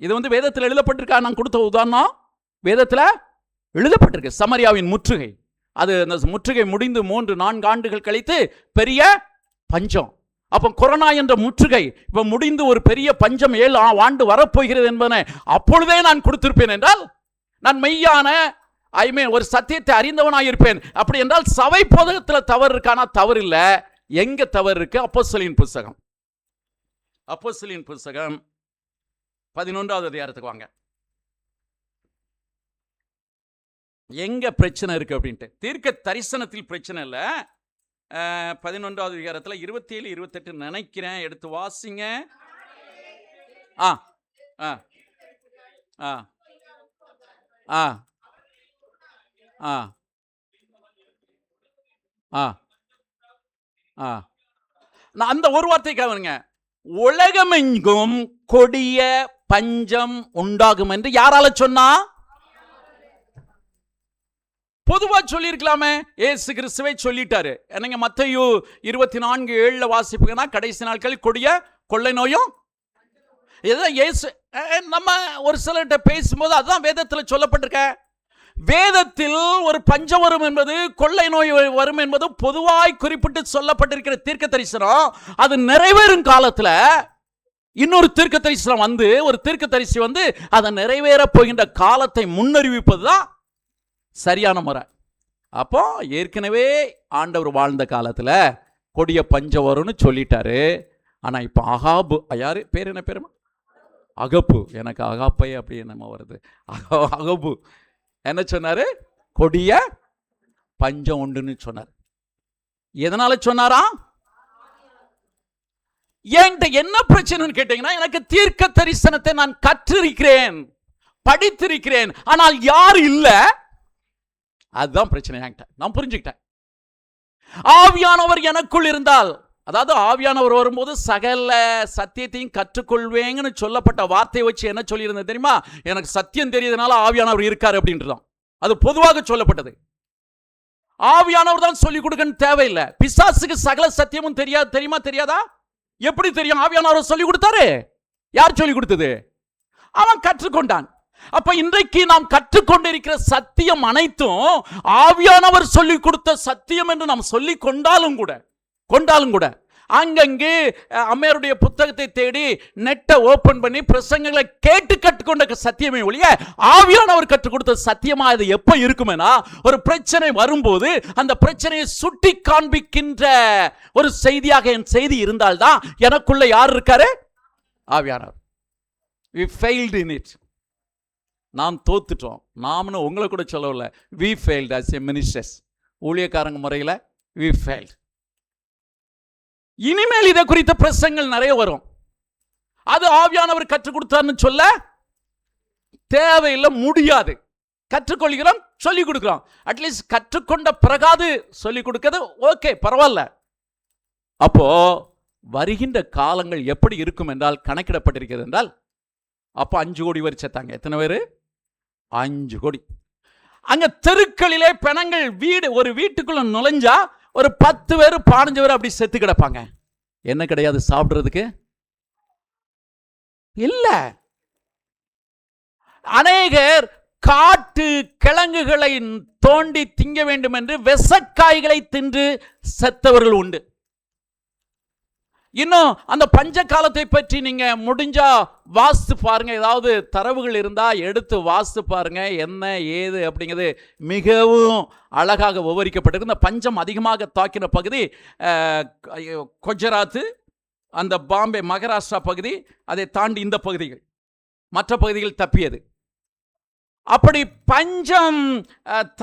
இது வேதத்தில் எழுதப்பட்டிருக்கா? நான் கொடுத்த உதாரணம் வேதத்தில் எழுதப்பட்டிருக்கு. சமரியாவின் முற்றுகை, அது அந்த முற்றுகை முடிந்து 3-4 ஆண்டுகள் கழித்து பெரிய பஞ்சம். அப்போ கொரோனா என்ற முற்றுகை இப்ப முடிந்து ஒரு பெரிய பஞ்சம் 7 ஆண்டு வரப்போகிறது என்பதை அப்பொழுதே நான் கொடுத்திருப்பேன் என்றால் நான் மெய்யான ஒரு சத்தியத்தை அறிந்தவனாயிருப்பேன். அப்படி என்றால் சபை போதகத்தில் தவறு இருக்கானா? தவறு இல்லை. எங்க தவறு இருக்கு? அப்போஸ்தலரின் புஸ்தகம், அப்போஸ்தலரின் புஸ்தகம் 11வது அதிகாரத்துக்கு வாங்க. எங்க பிரச்சனை இருக்கு அப்படின்ட்டு. தீர்க்க தரிசனத்தில் பிரச்சனை இல்லை. 11வது அதிகாரத்தில் 27-28 நினைக்கிறேன், எடுத்து வாசிங்க. ஆ ஆ ஆ ஆ ஆ ஆ ஆ நான் அந்த ஒரு வார்த்தை கவனிங்க. உலகமெங்கும் கொடிய பஞ்சம் உண்டாகும் என்று யாரால சொன்னா? பொதுவா சொல்லி இருக்கலாமே. இயேசு கிறிஸ்துவே சொல்லிட்டாரு. என்னங்க மத்தேயு 24:7 வாசிப்புங்கன்னா கடைசி நாட்களில் கொடிய கொள்ளை நோயும். இயேசு நம்ம ஒரு சிலர்கிட்ட பேசும்போது அதுதான் வேதத்தில் சொல்லப்பட்டிருக்க. வேதத்தில் ஒரு பஞ்சம் வரும் என்பது, கொள்ளை நோய் வரும் என்பது பொதுவாய் குறிப்பிட்டு சொல்லப்பட்டிருக்கிற தீர்க்க தரிசனம். அது நிறைவேறும் காலத்துல இன்னொரு தீர்க்க தரிசனம் ஒரு தீர்க்க தரிசி அதை நிறைவேற போகின்ற காலத்தை முன்னறிவிப்பதுதான் சரியான முறை. அப்போ ஏற்கனவே ஆண்டவர் வாழ்ந்த காலத்துல கொடிய பஞ்சம் வரும்னு சொல்லிட்டாரு. ஆனா இப்ப அகாபு, யாரு பேர், என்ன பேருமா? அகப்பு. எனக்கு அகாப்பை அப்படி என்னமோ வருது. அகபு என்ன சொன்னாரு? கொடிய பஞ்சம் உண்டுன்னு சொன்னார். எதனால சொன்னாரா? என்கிட்ட என்ன பிரச்சனைன்னு கேட்டீங்கன்னா, எனக்கு தீர்க்க தரிசனத்தை நான் கற்றிருக்கிறேன், படித்திருக்கிறேன், ஆனால் யார் இல்ல, அதுதான் பிரச்சனை. என்கிட்ட நான் புரிஞ்சுக்கிட்டேன். ஆவியானவர் எனக்குள் இருந்தால், அதாவது ஆவியானவர் வரும்போது சகல சத்தியத்தையும் கற்றுக்கொள்வேங்கன்னு சொல்லப்பட்ட வார்த்தையை வச்சு என்ன சொல்லியிருந்தது தெரியுமா? எனக்கு சத்தியம் தெரியுதுனால ஆவியானவர் இருக்காரு அப்படின்றதான். அது பொதுவாக சொல்லப்பட்டது. ஆவியானவர் தான் சொல்லிக் கொடுக்கன்னு தேவையில்லை. பிசாசுக்கு சகல சத்தியமும் தெரியாது, தெரியுமா? தெரியாதா? எப்படி தெரியும்? ஆவியானவர் சொல்லிக் கொடுத்தாரு. யார் சொல்லிக் கொடுத்தது? அவன் கற்றுக்கொண்டான். அப்ப இன்றைக்கு நாம் கற்றுக்கொண்டிருக்கிற சத்தியம் அனைத்தும் ஆவியானவர் சொல்லிக் கொடுத்த சத்தியம் என்று நாம் சொல்லிக் கொண்டாலும் கூட அங்கங்கே அம்மையாருடைய புத்தகத்தை தேடி நெட்டை ஓபன் பண்ணி பிரசங்களை கேட்டு கற்றுக்கொண்ட சத்தியமே ஒழிய ஆவியானவர் கற்றுக் கொடுத்த சத்தியமா இது எப்ப இருக்குமெனா, ஒரு பிரச்சனை வரும்போது அந்த பிரச்சனையை சுட்டி காண்பிக்கின்ற ஒரு செய்தியாக என் செய்தி இருந்தால்தான் எனக்குள்ள யார் இருக்காரு? ஆவியானவர். We failed in it. நாம் தோத்துட்டோம். நாம்னு உங்களை கூட சொல்லவில்லை. We failed as a ministers. ஊழியக்காரங்க முறையில் we failed. இனிமேல் இதை குறித்த பிரசங்கள் நிறைய வரும். அது ஆவியானவர் கற்றுக் கொடுத்தார்னு சொல்ல தேவையில்லை, முடியாது. கற்றுக்கொள்கிறோம், சொல்லிக் கொடுக்கிறோம். அட்லீஸ்ட் கற்றுக்கொண்ட பிறகாது சொல்லிக் கொடுக்கிறது ஓகே, பரவாயில்ல. அப்போ வருகின்ற காலங்கள் எப்படி இருக்கும் என்றால் கணக்கிடப்பட்டிருக்கிறது என்றால், அப்போ 5 கோடி வரை சேர்த்தாங்க. எத்தனை பேர்? 5 கோடி. அங்க தெருக்களிலே பிணங்கள், ஒரு வீட்டுக்குள்ள நுழைஞ்சா ஒரு 10 பேர் 15 பேர் அப்படி செத்து கிடப்பாங்க. என்ன கிடையாது சாப்பிடுறதுக்கு? இல்ல. அநேகர் காட்டு கிழங்குகளை தோண்டி திங்க வேண்டும் என்று விஷக்காய்களை தின்று செத்தவர்கள் உண்டு. இன்னும் அந்த பஞ்ச காலத்தை பற்றி நீங்க முடிஞ்சா வாசித்து பாருங்க. ஏதாவது தரவுகள் இருந்தா எடுத்து வாசித்து பாருங்க, என்ன ஏது அப்படிங்கிறது மிகவும் அழகாக விவரிக்கப்பட்டிருக்கு. இந்த பஞ்சம் அதிகமாக தாக்கின பகுதி குஜராத், அந்த பாம்பே மகாராஷ்டிரா பகுதி, அதை தாண்டி இந்த பகுதிகள், மற்ற பகுதிகள் தப்பியது. அப்படி பஞ்சம்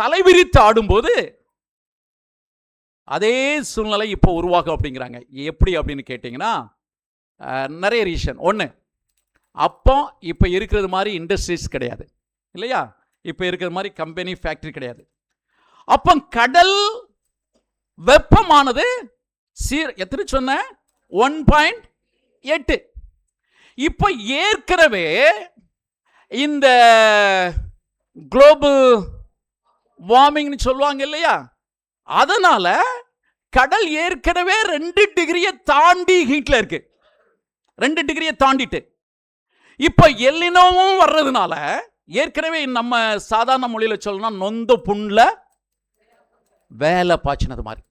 தலைவிரித்து ஆடும்போது அதே சூழ்நிலை இப்போ உருவாகும் அப்படிங்கிறாங்க. எப்படி அப்படின்னு கேட்டிங்கன்னா, நிறைய ரீசன். ஒன்று, அப்போ இப்போ இருக்கிறது மாதிரி இண்டஸ்ட்ரீஸ் கிடையாது இல்லையா, இப்போ இருக்கிறது மாதிரி கம்பெனி ஃபேக்ட்ரி கிடையாது. அப்போ கடல் வெப்பமானது எத்தனை சொன்ன 1.8. இப்போ ஏற்கனவே இந்த குளோபல் வார்மிங்னு சொல்லுவாங்க இல்லையா, அதனால கடல் ஏற்கனவே 2 டிகிரியை தாண்டி ஹீட்ல இருக்கு. 2 டிகிரியை தாண்டிட்டு இப்போ எல்லினோவும் வர்றதுனால ஏற்கனவே நம்ம சாதாரண மொழியில சொல்லணும் நொந்த புண்ல வேலை பாய்ச்சினது மாதிரி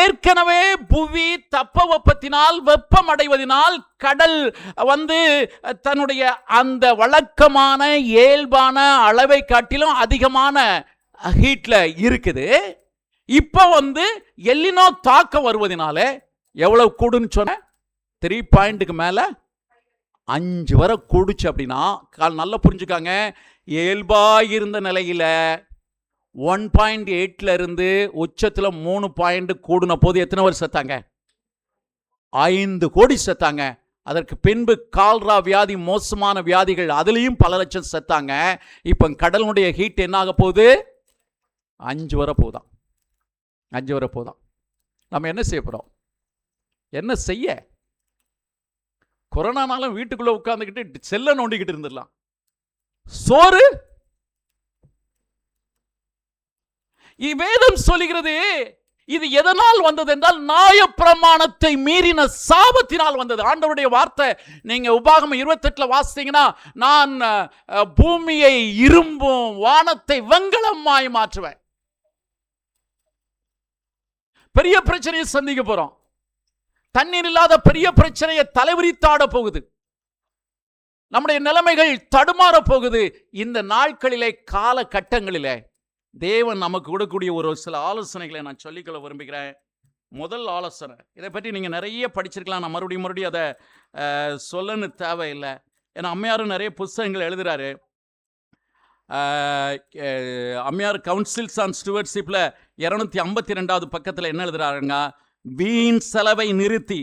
ஏற்கனவே புவி தட்பவெப்பத்தினால் வெப்பம் அடைவதனால் கடல் தன்னுடைய அந்த வழக்கமான இயல்பான அளவை காட்டிலும் அதிகமான ஹீட்ல இருக்குது. இப்போ எல்லினோ தாக்கம் வருவதனால எவ்வளவு கூடுன்னு சொன்ன 3 மேல 5 வரை கூடுச்சு. அப்படின்னா நல்லா புரிஞ்சுக்காங்க, இயல்பாயிருந்த நிலையில 1.8 இருந்து உச்சத்தில் 3 பாயிண்ட் கூடுன போது எத்தனை பேர் செத்தாங்க? 5 கோடி செத்தாங்க. அதற்கு பின்பு கால்ரா வியாதி, மோசமான வியாதிகள், அதுலேயும் பல லட்சம் செத்தாங்க. இப்போ கடலுடைய ஹீட் என்ன ஆக போகுது? 5 வரை போதான். 5 வரை போதான். நம்ம என்ன செய்ய போகிறோம்? என்ன செய்ய? கொரோனானாலும் வீட்டுக்குள்ளே உட்காந்துக்கிட்டு செல்லை நோண்டிக்கிட்டு இருந்துடலாம். சோறு வேதம் சொல்லுகிறது. இது எதனால் வந்தது என்றால் நியாயப்பிரமாணத்தை மீறின சாபத்தினால் வந்தது. ஆண்டவருடைய வார்த்தை நீங்க உபாகமம் 28 வாசித்தீங்கன்னா, நான் பூமியை இரும்பும் வானத்தை வெண்கலமாய் மாற்றுவேன். பெரிய பிரச்சனையை சந்திக்க போறோம். தண்ணீர் இல்லாத பெரிய பிரச்சனையை தலைவிரித்தாட போகுது. நம்முடைய நிலைமைகள் தடுமாற போகுது. இந்த நாட்களிலே, காலகட்டங்களிலே தேவன் நமக்கு கொடுக்கக்கூடிய ஒரு சில ஆலோசனைகளை நான் சொல்லிக்கொள்ள விரும்புகிறேன். முதல் ஆலோசனை, இதை பற்றி நீங்கள் நிறைய படிச்சிருக்கலாம், நான் மறுபடியும் அதை சொல்லன்னு தேவையில்லை. ஏன்னா அம்மையாரும் நிறைய புஸ்தகங்கள் எழுதுகிறாரு. அம்மையார் கவுன்சில்ஸ் ஆன் ஸ்டூவர்ட்ஷிப்பில் 252வது பக்கத்தில் என்ன எழுதுறாருங்க? வீண் செலவை நிறுத்தி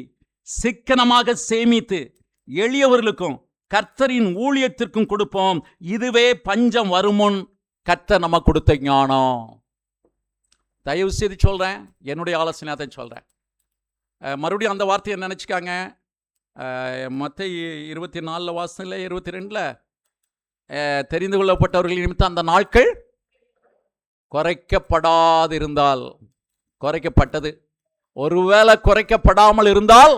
சிக்கனமாக சேமித்து எளியவர்களுக்கும் கர்த்தரின் ஊழியத்திற்கும் கொடுப்போம், இதுவே பஞ்சம் வருமுன் கர்த்தர் நம்ம கொடுத்த ஞானம். தயவு செய்து சொல்கிறேன், என்னுடைய ஆலோசனை அதை சொல்கிறேன். மறுபடியும் அந்த வார்த்தையை நினச்சிக்காங்க. மத்தேயு 24 வாசனில் 22 தெரிந்து கொள்ளப்பட்டவர்கள் நிமித்தம் அந்த நாட்கள் குறைக்கப்படாதிருந்தால், குறைக்கப்பட்டது, ஒருவேளை குறைக்கப்படாமல் இருந்தால்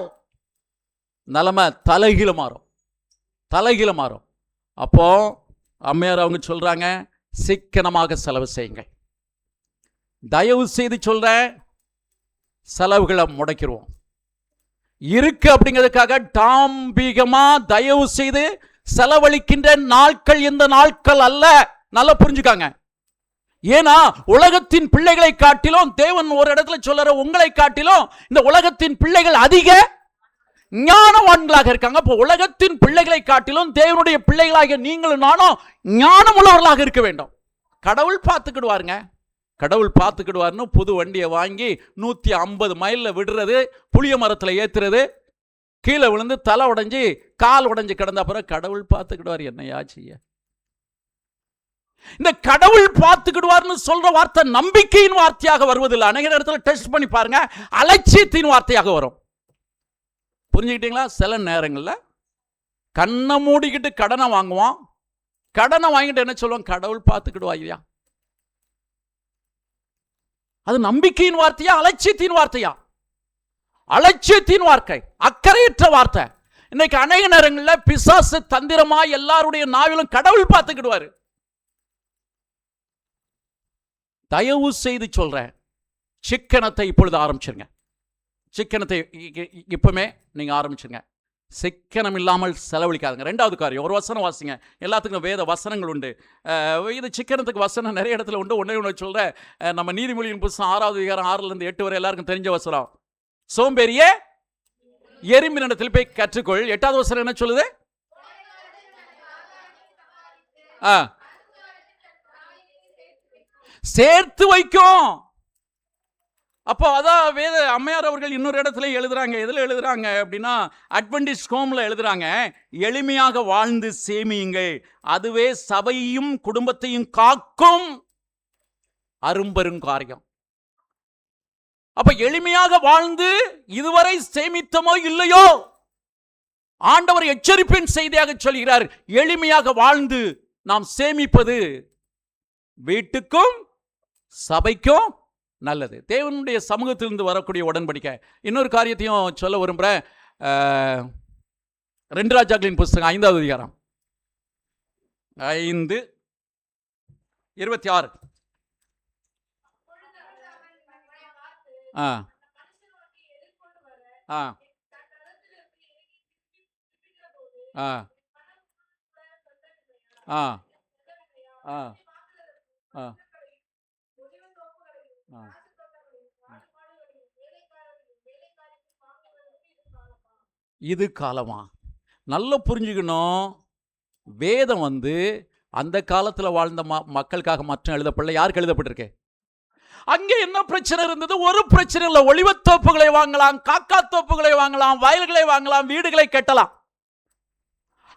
நிலைமை தலைகீழ மாறும், தலைகீழ மாறும். அப்போ அம்மையார் அவங்க சொல்றாங்க, சிக்கனமாக செலவு செய்யுங்க. தயவு செய்து சொல்றேன், செலவுகளை முடக்கிடுவோம். இருக்கு அப்படிங்கிறதுக்காக டாம்பிகமா தயவு செய்து செலவழிக்கின்ற நாட்கள் இந்த நாட்கள் அல்ல. நல்லா புரிஞ்சுக்காங்க. ஏன்னா உலகத்தின் பிள்ளைகளை காட்டிலும், தேவன் ஒரு இடத்துல சொல்ற, உங்களை காட்டிலும் இந்த உலகத்தின் பிள்ளைகள் அதிக ஞானவான்களாக இருக்காங்க. அப்போ உலகத்தின் பிள்ளைகளை காட்டிலும் தேவனுடைய பிள்ளைகளாக நீங்களும் நானும் ஞானம் உள்ளவர்களாக இருக்க வேண்டும். கடவுள் பார்த்துக்கிடுவாருங்க, கடவுள் பார்த்துக்கிடுவாருன்னு புது வண்டியை வாங்கி 150 மைல்ல விடுறது, புளிய மரத்தில் ஏத்துறது, கீழே விழுந்து தலை உடைஞ்சி கால் உடைஞ்சு கிடந்த அப்புறம் கடவுள் பார்த்துக்கிடுவார். என்னையா செய்ய? இந்த கடவுள் பார்த்துக்கிடுவார்னு சொல்ற வார்த்தை நம்பிக்கையின் வார்த்தையாக வருவதில்லை. அநேக இடத்துல டெஸ்ட் பண்ணி பாருங்க, அலட்சியத்தின் வார்த்தையாக வரும். புரிஞ்சுக்கிட்டீங்களா? சில நேரங்களில் கண்ணை மூடிக்கிட்டு கடனை வாங்குவான். கடனை வாங்கிட்டு என்ன சொல்லுவான்? கடவுள் பார்த்துக்கிடுவாய்யா. அது நம்பிக்கையின் வார்த்தையா, அலட்சியத்தின் வார்த்தையா? அலட்சியத்தின் வார்த்தை, அக்கறையற்ற வார்த்தை. இன்னைக்கு அநேக நேரங்களில் பிசாசு தந்திரமா எல்லாருடைய நாவிலும் கடவுள் பார்த்துக்கிடுவாரு. தயவு செய்து சொல்றேன், சிக்கனத்தை இப்பொழுது ஆரம்பிச்சிருங்க. சிக்கனத்தை இப்பவுமே நீங்க ஆரம்பிச்சிருங்க. சிக்கனம் இல்லாமல் செலவழிக்காதுங்க. 2வது காரியம், ஒரு வசனம் வாசிங்க. எல்லாத்துக்கும் வேத வசனங்கள் உண்டு. இது சிக்கனத்துக்கு வசனம் நிறைய இடத்துல உண்டு. ஒன்று சொல்ற, நம்ம நீதிமொழியின் புத்தகம் 6வது அதிகாரம் 6லிருந்து 8 வரை எல்லாருக்கும் தெரிஞ்ச வசனம், சோம்பேறியே எறும்பினிடத்தில் போய் கற்றுக்கொள். 8வது வசனம் என்ன சொல்லுது? சேர்த்து வைக்கும். அப்போ அதான் அம்மையார் அவர்கள் இன்னொரு இடத்துல எழுதுறாங்க. எதில் எழுதுறாங்க அப்படின்னா, அட்வென்டிஸ்ட் ஹோமில் எழுதுறாங்க, எளிமையாக வாழ்ந்து சேமியுங்கள், அதுவே சபையையும் குடும்பத்தையும் காக்கும் அரும்பெரும் காரியம். அப்ப எளிமையாக வாழ்ந்து இதுவரை சேமித்தமோ இல்லையோ, ஆண்டவர் எச்சரிப்பின் செய்தியாக சொல்கிறார், எளிமையாக வாழ்ந்து நாம் சேமிப்பது வீட்டுக்கும் சபைக்கும் நல்லது. தேவனுடைய சமூகத்திலிருந்து வரக்கூடிய உடன்படிக்கை. இன்னொரு காரியத்தையும் சொல்ல விரும்புகிறேன். 2 ராஜாக்களின் புஸ்தகம் 5வது அதிகாரம் 5:26. ஆ ஆ ஆ ஆ ஆ ஆ இது காலமா? நல்லா புரிஞ்சுக்கணும். வேதம் அந்த காலத்தில் வாழ்ந்த மக்களுக்காக மட்டும் எழுதப்படல. யாருக்கு எழுதப்பட்டிருக்கு? அங்கே என்ன பிரச்சனை இருந்தது? ஒரு பிரச்சனை இல்லை. ஒளிவத்தோப்புகளை வாங்கலாம், காக்கா தோப்புகளை வாங்கலாம், வயல்களை வாங்கலாம், வீடுகளை கட்டலாம்.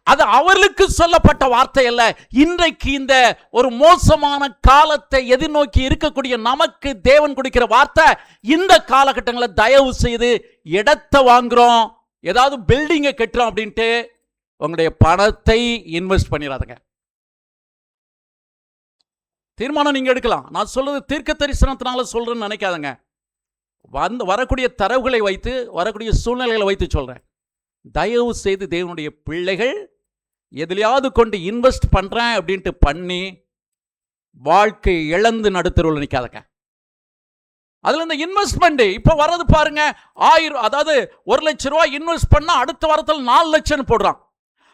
அது அவர்களுக்கு சொல்லப்பட்ட வார்த்தை அல்ல. இன்றைக்கு இந்த ஒரு மோசமான காலத்தை எதிர்நோக்கி இருக்கக்கூடிய நமக்கு தேவன் கொடுக்கிற வார்த்தை, இந்த காலகட்டங்களில் தயவு செய்து இடத்தை வாங்குறோம், ஏதாவது பில்டிங்கை கட்டுறோம் அப்படின்ட்டு உங்களுடைய பணத்தை இன்வெஸ்ட் பண்ணிடாதுங்க. தீர்மானம் நீங்க எடுக்கலாம். நான் சொல்றது தீர்க்க தரிசனத்தினால சொல்றேன்னு நினைக்காதங்க. வரக்கூடிய தரவுகளை வைத்து, வரக்கூடிய சூழ்நிலைகளை வைத்து சொல்றேன். தயவு செய்து தேவனுடைய பிள்ளைகள் எதிலையாவது கொண்டு இன்வெஸ்ட் பண்றேன் அப்படின்ட்டு பண்ணி வாழ்க்கை இழந்து நடுத்தருவில் நிற்காதங்க. அதுல இந்த இன்வெஸ்ட்மெண்ட் இப்ப வர்றது பாருங்க, 1000, அதாவது 1 லட்சம் ரூபாய் இன்வெஸ்ட் பண்ணா அடுத்த வாரத்தில் 4 லட்சம் போடுறான்.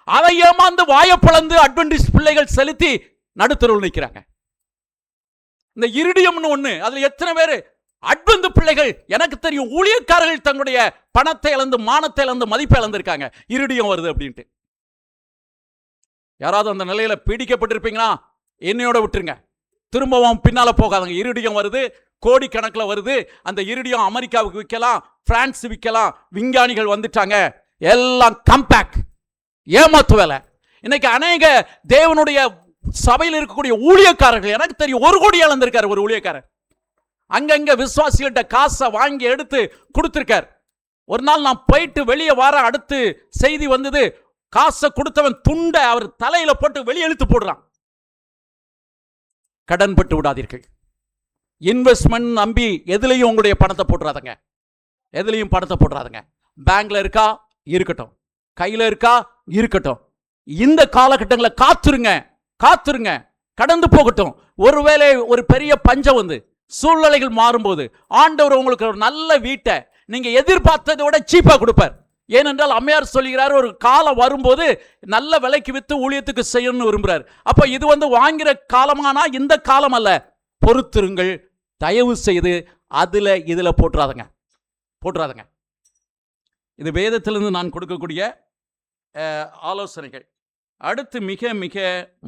அதை ஏமாந்து வாயப்பளந்து அட்வென்டிஸ்ட் பிள்ளைகள் செலுத்தி நடுத்தருவில் நிற்கிறாங்க. இந்த இரிடியம்னு ஒண்ணு, அதுல எத்தனை பேர் அட்வென்ட் பிள்ளைகள் எனக்கு தெரியும், ஊழியக்காரர்கள் தங்களுடைய பணத்தை இழந்து, மானத்தை இழந்து, மதிப்பை இழந்திருக்காங்க. இரிடியம் வருது அப்படின்ட்டு. யாராவது அந்த நிலையில பீடிக்கப்பட்டிருப்பீங்கன்னா என்னையோட விட்டுருங்க, திரும்பவும் பின்னால போகாதங்க. இரிடியம் வருது, கோடிக்கணக்கில் வருது. அந்த இரிடியம் அமெரிக்காவுக்கு விற்கலாம், பிரான்ஸ் விற்கலாம். விஞ்ஞானிகள் வந்துட்டாங்க, எல்லாம் கம்பேக்ட், ஏமாத்து வேலை. இன்னைக்கு அநேக தேவனுடைய சபையில் இருக்கக்கூடிய ஊழியக்காரர்கள், எனக்கு தெரியும், 1 கோடி இழந்திருக்காரு ஒரு ஊழியக்காரர். அங்கங்க விசுவாசிகிட்ட காசை வாங்கி எடுத்து கொடுத்திருக்கார். ஒரு நாள் நான் போயிட்டு வெளியே வர, அடுத்து செய்தி வந்தது, காசை கொடுத்தவன் துண்டை அவர் தலையில போட்டு வெளியே இழுத்து போடுறான். கடன் பட்டு விடாதீர்கள். இன்வெஸ்ட்மெண்ட் நம்பி எதுலையும் உங்களுடைய பணத்தை போட்டுறாதங்க. எதுலையும் பணத்தை போட்டுறாதங்க. பேங்க்ல இருக்கா இருக்கட்டும், கையில இருக்கா இருக்கட்டும். இந்த காலகட்டங்களில் காத்துருங்க, கடந்து போகட்டும். ஒருவேளை ஒரு பெரிய பஞ்சம் சூழ்நிலைகள் மாறும்போது ஆண்டவர் உங்களுக்கு ஒரு நல்ல வீட்டை நீங்க எதிர்பார்த்ததை விட சீப்பா கொடுப்பார். ஏனென்றால் அம்மையார் சொல்கிறார், ஒரு காலம் வரும்போது நல்ல விலைக்கு வித்து ஊழியத்துக்கு செய்யணும்னு விரும்புறார். அப்ப இது வாங்குற காலமானா இந்த காலம் அல்ல. பொறுத்திருங்கள், தயவு செய்து இதுல போட்டுறாதங்க. இது வேதத்திலிருந்து நான் கொடுக்கக்கூடிய ஆலோசனைகள். அடுத்து மிக மிக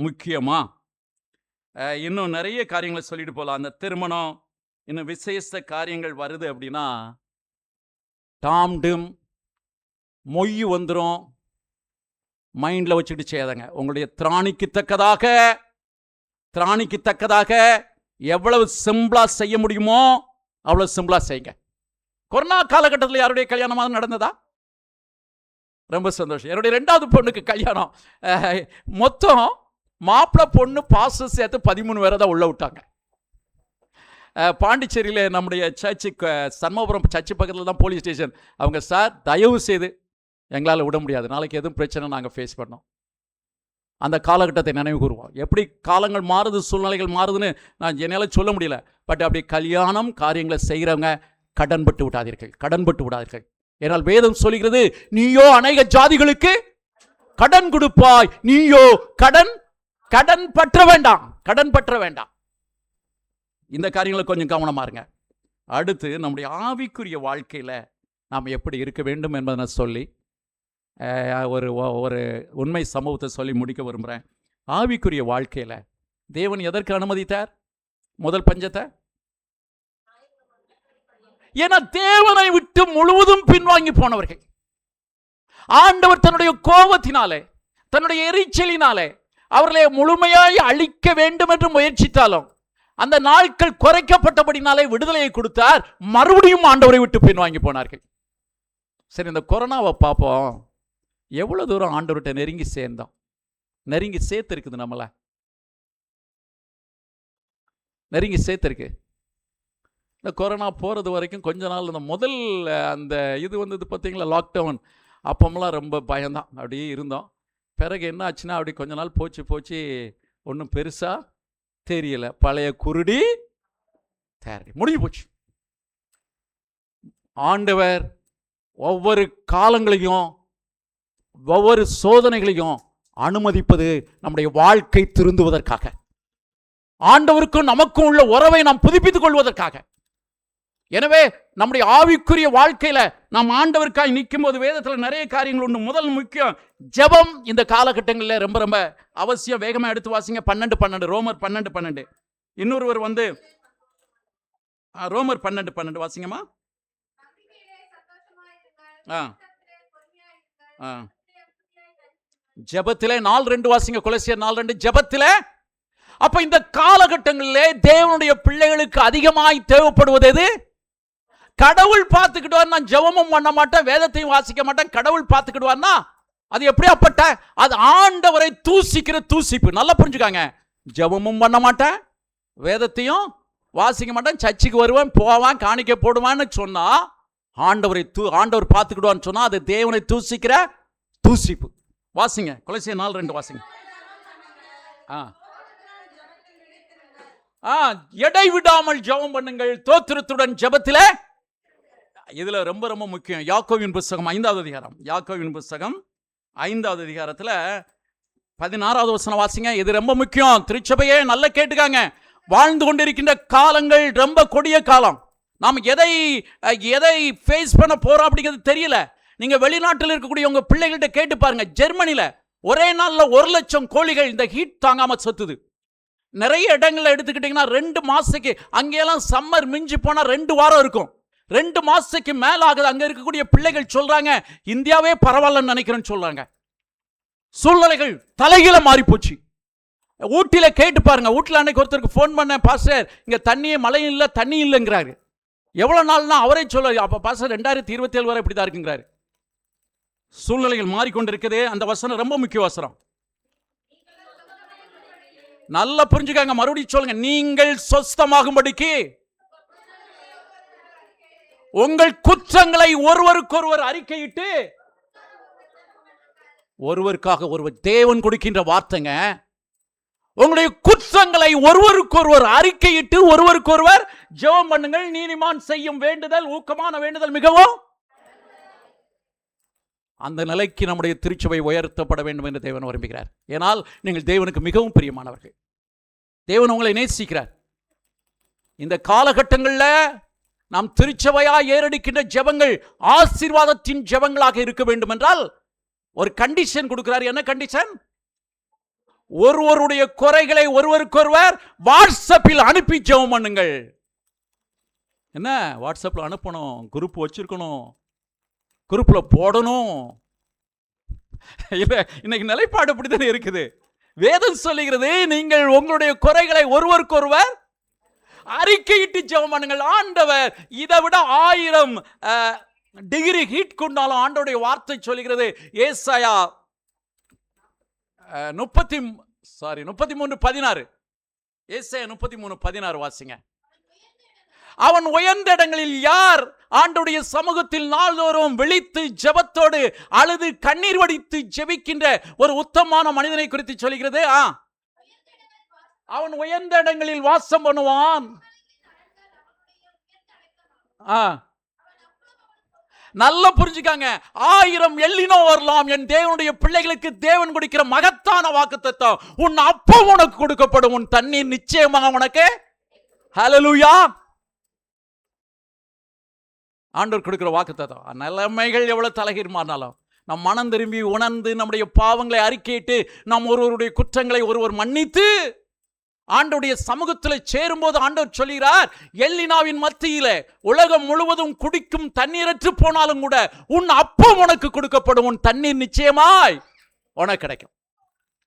முக்கியமா இன்னும் நிறைய காரியங்களை சொல்லிட்டு போகலாம். அந்த திருமணம் இன்னும் விசேஷ காரியங்கள் வருது அப்படின்னா டாம்டும் மொய் வந்துடும். மைண்டில் வச்சுக்கிட்டு செய்யாதங்க. உங்களுடைய திராணிக்கு தக்கதாக எவ்வளவு சிம்பிளா செய்ய முடியுமோ அவ்வளவு சிம்பிளா செய்யுங்க. கொரோனா காலகட்டத்தில் யாருடைய கல்யாணமாக நடந்ததா? ரொம்ப சந்தோஷம். என்னுடைய 2வது பொண்ணுக்கு கல்யாணம். மொத்தம் மாப்பிள்ளை பொண்ணு பாச சேர்த்து 13 பேரை தான் உள்ள விட்டாங்க. பாண்டிச்சேரியில் நம்முடைய சர்ச்சு, சண்முகபுரம் சர்ச்சு பக்கத்தில் தான் போலீஸ் ஸ்டேஷன். அவங்க, சார் தயவு செய்து எங்களால் விட முடியாது, நாளைக்கு எதுவும் பிரச்சனை நாங்கள் ஃபேஸ் பண்ணோம். அந்த காலகட்டத்தை நினைவு கூறுவோம். எப்படி காலங்கள் மாறுது, சூழ்நிலைகள் மாறுதுன்னு நான் என்னால் சொல்ல முடியல. பட் அப்படி கல்யாணம் காரியங்களை செய்கிறவங்க கடன்பட்டு விடாதீர்கள். ஏனால் வேதம் சொல்கிறது, நீயோ அநேக ஜாதிகளுக்கு கடன் கொடுப்பாய், நீயோ கடன் பற்ற வேண்டாம். இந்த காரியங்களை கொஞ்சம் கவனமா இருங்க. அடுத்து நம்முடைய ஆவிக்குரிய வாழ்க்கையில நாம் எப்படி இருக்க வேண்டும் என்பதை சொல்லி ஒரு உண்மை சம்பவத்தை சொல்லி முடிக்க விரும்புகிறேன். ஆவிக்குரிய வாழ்க்கையில தேவன் எதற்கு அனுமதித்தார்? முதல் பஞ்சத்தை ஏன்னா தேவனை விட்டு முழுவதும் பின்வாங்கி போனவர்கள். ஆண்டவர் தன்னுடைய கோபத்தினாலே, தன்னுடைய எரிச்சலினாலே அவர்களை முழுமையாய் அழிக்க வேண்டும் என்று முயற்சித்தாலும் அந்த நாட்கள் குறைக்கப்பட்டபடினாலே விடுதலையை கொடுத்தார். மறுபடியும் ஆண்டவரை விட்டு பின்வாங்கி போனார்கள். சரி, இந்த கொரோனாவை பார்ப்போம். எவ்வளவு தூரம் ஆண்டவர்கிட்ட நெருங்கி சேர்ந்தோம், நெருங்கி சேர்த்திருக்குது, நம்மள நெருங்கி சேர்த்திருக்கு. இந்த கொரோனா போகிறது வரைக்கும் கொஞ்ச நாள் இந்த முதல் அந்த இது வந்தது பார்த்தீங்களா, லாக்டவுன், அப்பமெல்லாம் ரொம்ப பயம்தான், அப்படியே இருந்தோம். பிறகு என்ன ஆச்சுன்னா அப்படி கொஞ்ச நாள் போச்சு ஒன்றும் பெருசாக தெரியல. பழைய குருடி தேரடி முடிஞ்சு போச்சு. ஆண்டவர் ஒவ்வொரு காலங்களையும் ஒவ்வொரு சோதனைகளையும் அனுமதிப்பது நம்முடைய வாழ்க்கை திருந்துவதற்காக, ஆண்டவருக்கும் நமக்கும் உள்ள உறவை நாம் புதுப்பித்துக் கொள்வதற்காக. எனவே நம்முடைய ஆவிக்குரிய வாழ்க்கையில நாம் ஆண்டவருக்காய் நிற்கும் போது வேதத்தில் நிறைய காரியங்கள் உண்டு. முதல் முக்கியம் ஜெபம். இந்த காலகட்டங்களில் ரொம்ப ரொம்ப அவசியம். வேகமாக எடுத்து வாசிங்க. 12:12 ரோமர் 12:12. இன்னொருவர் வந்து ரோமர் 12:12 வாசிங்கம்மா. ஜெபத்திலே 4:2 வாசிங்க. கொலோசியர் 4:2 ஜெபத்திலே. அப்ப இந்த காலகட்டங்களிலே தேவனுடைய பிள்ளைகளுக்கு அதிகமாய் தேவைப்படுவது எது? கடவுள் பார்த்துக்கிட்டு நான் ஜெபமும் பண்ண மாட்டேன், வேதத்தையும் வாசிக்க மாட்டேன், கடவுள் பார்த்துக்கிடுவார்னா அது எப்படியாப்பட்ட? அது ஆண்டவரை தூசிக்கிற தூசிப்பு. நல்லா புரிஞ்சுக்காங்க. ஜெபமும் பண்ண மாட்டேன், வேதத்தையும் வாசிக்க மாட்டேன், சர்ச்சுக்கு வருவேன், போவான், காணிக்க போடுவான்னு சொன்னா ஆண்டவர் பார்த்துக்கிடுவான்னு சொன்னா அது தேவனை தூசிக்கிற தூசிப்பு. வாசிங்க கொலோசியர் 4:2 வாசிங்க. இடைவிடாமல் ஜெபம் பண்ணுங்கள் தோத்திரத்துடன் ஜெபத்திலே. இதுல ரொம்ப ரொம்ப முக்கியம் யாக்கோபின் புஸ்தகம் 5வது அதிகாரம். யாக்கோபின் புஸ்தகம் 5வது அதிகாரத்துல 16வது வசனம் வாசிங்க. இது ரொம்ப முக்கியம். திருச்சபையே நல்லா கேட்டுக்காங்க. வாழ்ந்து கொண்டிருக்கின்ற காலங்கள் ரொம்ப கொடிய காலம். நாம் எதை ஃபேஸ் பண்ண போறோம் அப்படிங்கிறது தெரியல. நீங்க வெளிநாட்டில் இருக்கக்கூடிய உங்க பிள்ளைகள்கிட்ட கேட்டு பாருங்க. ஜெர்மனில ஒரே நாள்ல 1,00,000 கோழிகள் இந்த ஹீட் தாங்காம செத்துது. நிறைய இடங்கள்ல எடுத்துக்கிட்டீங்கன்னா 2 மாசத்துக்கு, அங்கெல்லாம் சம்மர் மிஞ்சி போனா 2 வாரம் இருக்கும், 2 மாசத்துக்கு மேல ஆகுது. அங்க இருக்கக்கூடிய பிள்ளைகள் சொல்றாங்க இந்தியாவே பரவாயில்லன்னு நினைக்கிறேன்னு சொல்றாங்க. சூழ்நிலைகள் தலைகீழ மாறி போச்சு. ஊட்டியில கேட்டு பாருங்க. ஊட்டில அன்னைக்கு ஒருத்தருக்கு போன் பண்ண, பாஸ்டர் இங்க தண்ணியே மழை இல்லை, தண்ணி இல்லைங்கிறாரு. எவ்வளவு நாள்னா அவரே சொல்ல, அப்ப பாஸ்டர் 2027 வரை இப்படிதான் இருக்குங்கிறாரு. சூழ்நிலைகள் மாறிக்கொண்டிருக்குது. அந்த வசனம் ரொம்ப முக்கிய வசனம். நல்லா புரிஞ்சுக்காங்க. மறுபடியும் சொல்லுங்க. நீங்கள் சொஸ்தமாகும்படிக்கு உங்கள் குற்றங்களை ஒருவருக்கொருவர் அறிக்கையிட்டு, ஒருவருக்காக ஒருவர் தேவன் கொடுக்கின்ற வார்த்தைங்க. உங்களுடைய குற்றங்களை ஒருவருக்கொருவர் அறிக்கையிட்டு ஒருவருக்கொருவர் ஜெபம் பண்ணுங்கள். நீதிமான் செய்யும் வேண்டுதல், ஊக்கமான வேண்டுதல் மிகவும். அந்த நிலைக்கு நம்முடைய திருச்சபை உயர்த்தப்பட வேண்டும் என்று தேவன் விரும்புகிறார். ஏனால் நீங்கள் தேவனுக்கு மிகவும் பிரியமானவர்கள். தேவன் உங்களை நேசிக்கிறார். இந்த காலகட்டங்களில் நாம் திருச்சபையா ஏறெடுக்கின்ற ஜெபங்கள் ஆசீர்வாதத்தின் ஜெபங்களாக இருக்க வேண்டும் என்றால் ஒரு கண்டிஷன் கொடுக்கிறார். என்ன கண்டிஷன்? ஒருவருடைய குறைகளை ஒருவருக்கொருவர் வாட்ஸ்அப்பில் அனுப்பி ஜெபம் பண்ணுங்கள். என்ன வாட்ஸ்அப்பில் அனுப்பணும், குரூப் வச்சிருக்கணும், குரூப்பில் போடணும். இல்லை, இன்னைக்கு நிலைப்பாடு அப்படித்தானே இருக்குது. வேதம் சொல்லுகிறது நீங்கள் உங்களுடைய குறைகளை ஒருவருக்கொருவர் அறிக்கையிட்டு ஜெபம் பண்ணுங்கள். ஆண்டவர் இதை விட 1000 டிகிரி ஹீட் கொண்டாலும் ஆண்டவருடைய வார்த்தை சொல்லுகிறது. ஏசாயா 33:16. ஏசாயா 33:16 வாசிங்க. அவன் உயர்ந்த இடங்களில் யார் ஆண்டவருடைய சமூகத்தில் நாள்தோறும் விழித்து ஜெபத்தோடு அழுது கண்ணீர் வடித்து ஜெபிக்கின்ற ஒரு உத்தமமான மனிதனை குறித்து சொல்கிறது. அவன் உயர்ந்த இடங்களில் வாசம் பண்ணுவான். நல்லா புரிஞ்சுக்காங்க. 1000 எல்லினோ வரலாம், என் தேவனுடைய பிள்ளைகளுக்கு தேவன் கொடுக்கிற மகத்தான வாக்குத்தத்தம். உன் அப்பா உனக்கு கொடுக்கப்படும், உன் தண்ணீர் நிச்சயமாக உனக்கு. ஹல்லேலூயா. ஆண்டவர் கொடுக்கிற வாக்குத்தத்தம். நிலைமைகள் எவ்வளவு தலைகீழ் மாறினாலும் நம் மனம் திரும்பி உணர்ந்து நம்முடைய பாவங்களை அறிக்கையிட்டு நாம் ஒருவருடைய குற்றங்களை ஒருவர் மன்னித்து ஆண்டவருடைய சமூகத்தில் சேரும்போது ஆண்டவர் சொல்கிறார், எல்லினாவின் மத்தியில உலகம் முழுவதும் குடிக்கும் தண்ணீரற்று போனாலும் கூட உன் அப்பம் உனக்கு கொடுக்கப்படும், உன் தண்ணீர் நிச்சயமாய் உனக்கு கிடைக்கும்.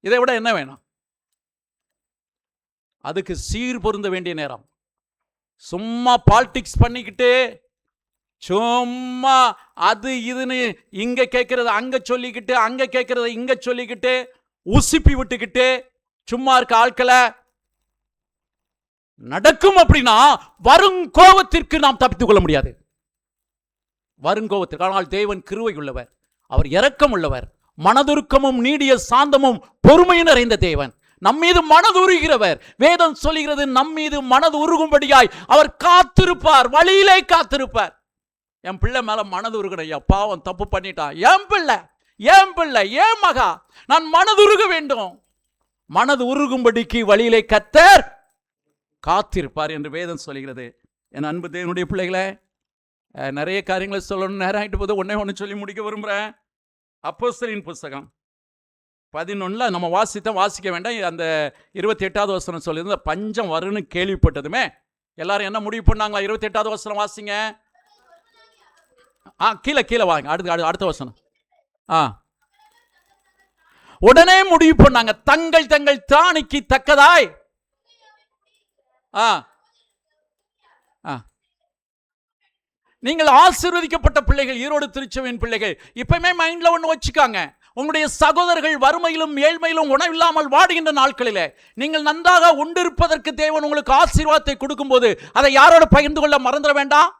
இதை விட என்ன வேணும்? அதுக்கு சீர் பொருந்த வேண்டிய நேரம். சும்மா பாலிடிக்ஸ் பண்ணிக்கிட்டு, சும்மா அது இதுன்னு இங்க கேட்கறத அங்க சொல்லிக்கிட்டு, அங்க கேட்கறத இங்க சொல்லிக்கிட்டு, உசுப்பி விட்டுக்கிட்டு சும்மா இருக்க ஆட்களை நடக்கும். அப்படின்னா வரும் கோபத்திற்கு நாம் தப்பித்துக் கொள்ள முடியாது. வரும் கோபத்திற்கு. ஆனால் தேவன் கிருபை உள்ளவர், அவர் இரக்கம் உள்ளவர், மனதுருக்கமும் நீடிய சாந்தமும் பொறுமையும் நிறைந்த தேவன், நம்மீது மனதுருகிறவர். வேதம் சொல்லுகிறது, நம்மீது மனது உருகும்படியாய் அவர் காத்திருப்பார், வழியிலே காத்திருப்பார். என் பிள்ளை மேல மனது உருகணும். ஐயா பாவம் தப்பு பண்ணிட்டான், என் பிள்ளை என் மகா, நான் மனதுருக வேண்டும். மனது உருகும்படிக்கு வழியிலே கர்த்தர் காத்திருப்பார் என்று வேதம் சொல்லுகிறது. என் அன்பு தேவனுடைய பிள்ளைகளை, நிறைய காரியங்களை சொல்லணும், நேரம் ஆகிட்டு போது ஒன்று சொல்லி முடிக்க விரும்புகிறேன். அப்போஸ்தலரின் புஸ்தகம் 11 நம்ம வாசிக்க வேண்டாம். அந்த 28வது வசனம் சொல்லியிருந்த பஞ்சம் வரும்னு கேள்விப்பட்டதுமே எல்லாரும் என்ன முடிவு பண்ணாங்களா? 28வது வசனம் வாசிங்க. கீழே வாங்க. அடுத்த வசனம். உடனே முடிவு பண்ணாங்க, தங்கள் திராணிக்கு தக்கதாய். நீங்கள் ஆசீர்வதிக்கப்பட்ட பிள்ளைகள், ஈரோடு திருச்சபையின் பிள்ளைகள், இப்பவுமே மைண்ட்ல ஒன்று வச்சுக்காங்க. உங்களுடைய சகோதரர்கள் வறுமையிலும் ஏழ்மையிலும் உணவில்லாமல் வாடுகின்ற நாட்களிலே நீங்கள் நன்றாக உண்டிருப்பதற்கு தேவன் உங்களுக்கு ஆசீர்வாதத்தை கொடுக்கும் போது அதை யாரோட பகிர்ந்து கொள்ள மறந்துட வேண்டாம்.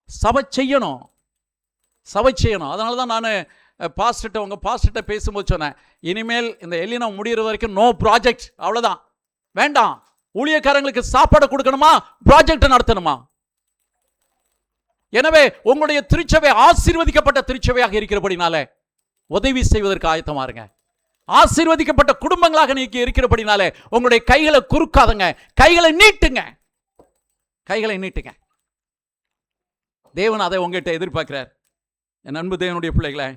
சபை செய்யணும். அதனால தான் நான் உங்கள் பாஸ்டர்கிட்ட பேசும்போது சொன்னேன், இனிமேல் இந்த எல்லினா முடிகிற வரைக்கும் நோ ப்ராஜெக்ட், அவ்வளோதான், வேண்டாம். ஊழியக்காரங்களுக்கு சாப்பாடு கொடுக்கணுமா, ப்ராஜெக்ட் நடத்தணுமா? எனவே உங்களுடைய திருச்சபை ஆசீர்வதிக்கப்பட்ட திருச்சபையாக இருக்கிறபடினால உதவி செய்வதற்கு ஆயத்தமா இருங்க. ஆசீர்வதிக்கப்பட்ட குடும்பங்களாக நீங்க இருக்கிறபடினால உங்களுடைய கைகளை குறுக்காதங்க, கைகளை நீட்டுங்க. தேவன் அதை உங்ககிட்ட எதிர்பார்க்கிறார். என் அன்பு தேவனுடைய பிள்ளைகளை,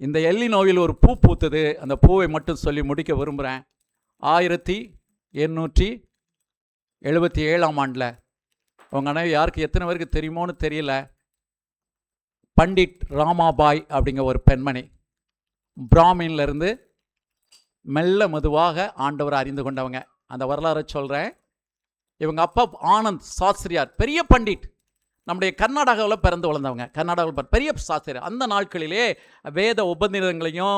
இந்த எல்லினோவில் ஒரு பூ பூத்தது. அந்த பூவை மட்டும் சொல்லி முடிக்க விரும்புகிறேன். 1877ஆம் ஆண்டில், உங்கள் அண்ணன் யாருக்கு எத்தனை பேருக்கு தெரியுமோன்னு தெரியல, பண்டிட் ராமாபாய் அப்படிங்கிற ஒரு பெண்மணி பிராமின்லேருந்து மெல்ல மெதுவாக ஆண்டவரை அறிந்து கொண்டவங்க. அந்த வரலாறை சொல்கிறேன். இவங்க அப்பா ஆனந்த் சாஸ்திரியார் பெரிய பண்டிட், நம்முடைய கர்நாடகாவில் பிறந்து வளர்ந்தவங்க. கர்நாடகாவில் பெரிய சாஸ்திரியார். அந்த நாட்களிலே வேத உபநிடங்களையும்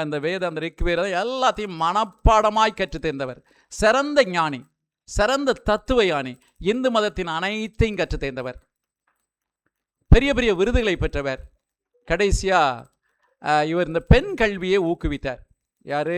அந்த ரிக்வேதம் எல்லாத்தையும் மனப்பாடமாய் கற்றுத் தேர்ந்தவர். சிறந்த ஞானி, சிறந்த தத்துவ ஞானி, இந்து மதத்தின் அனைத்தையும் கற்றுத் தேர்ந்தவர். பெரிய பெரிய விருதுகளை பெற்றவர். கடைசியாக இவர் இந்த பெண் கல்வியை ஊக்குவித்தார். யார்?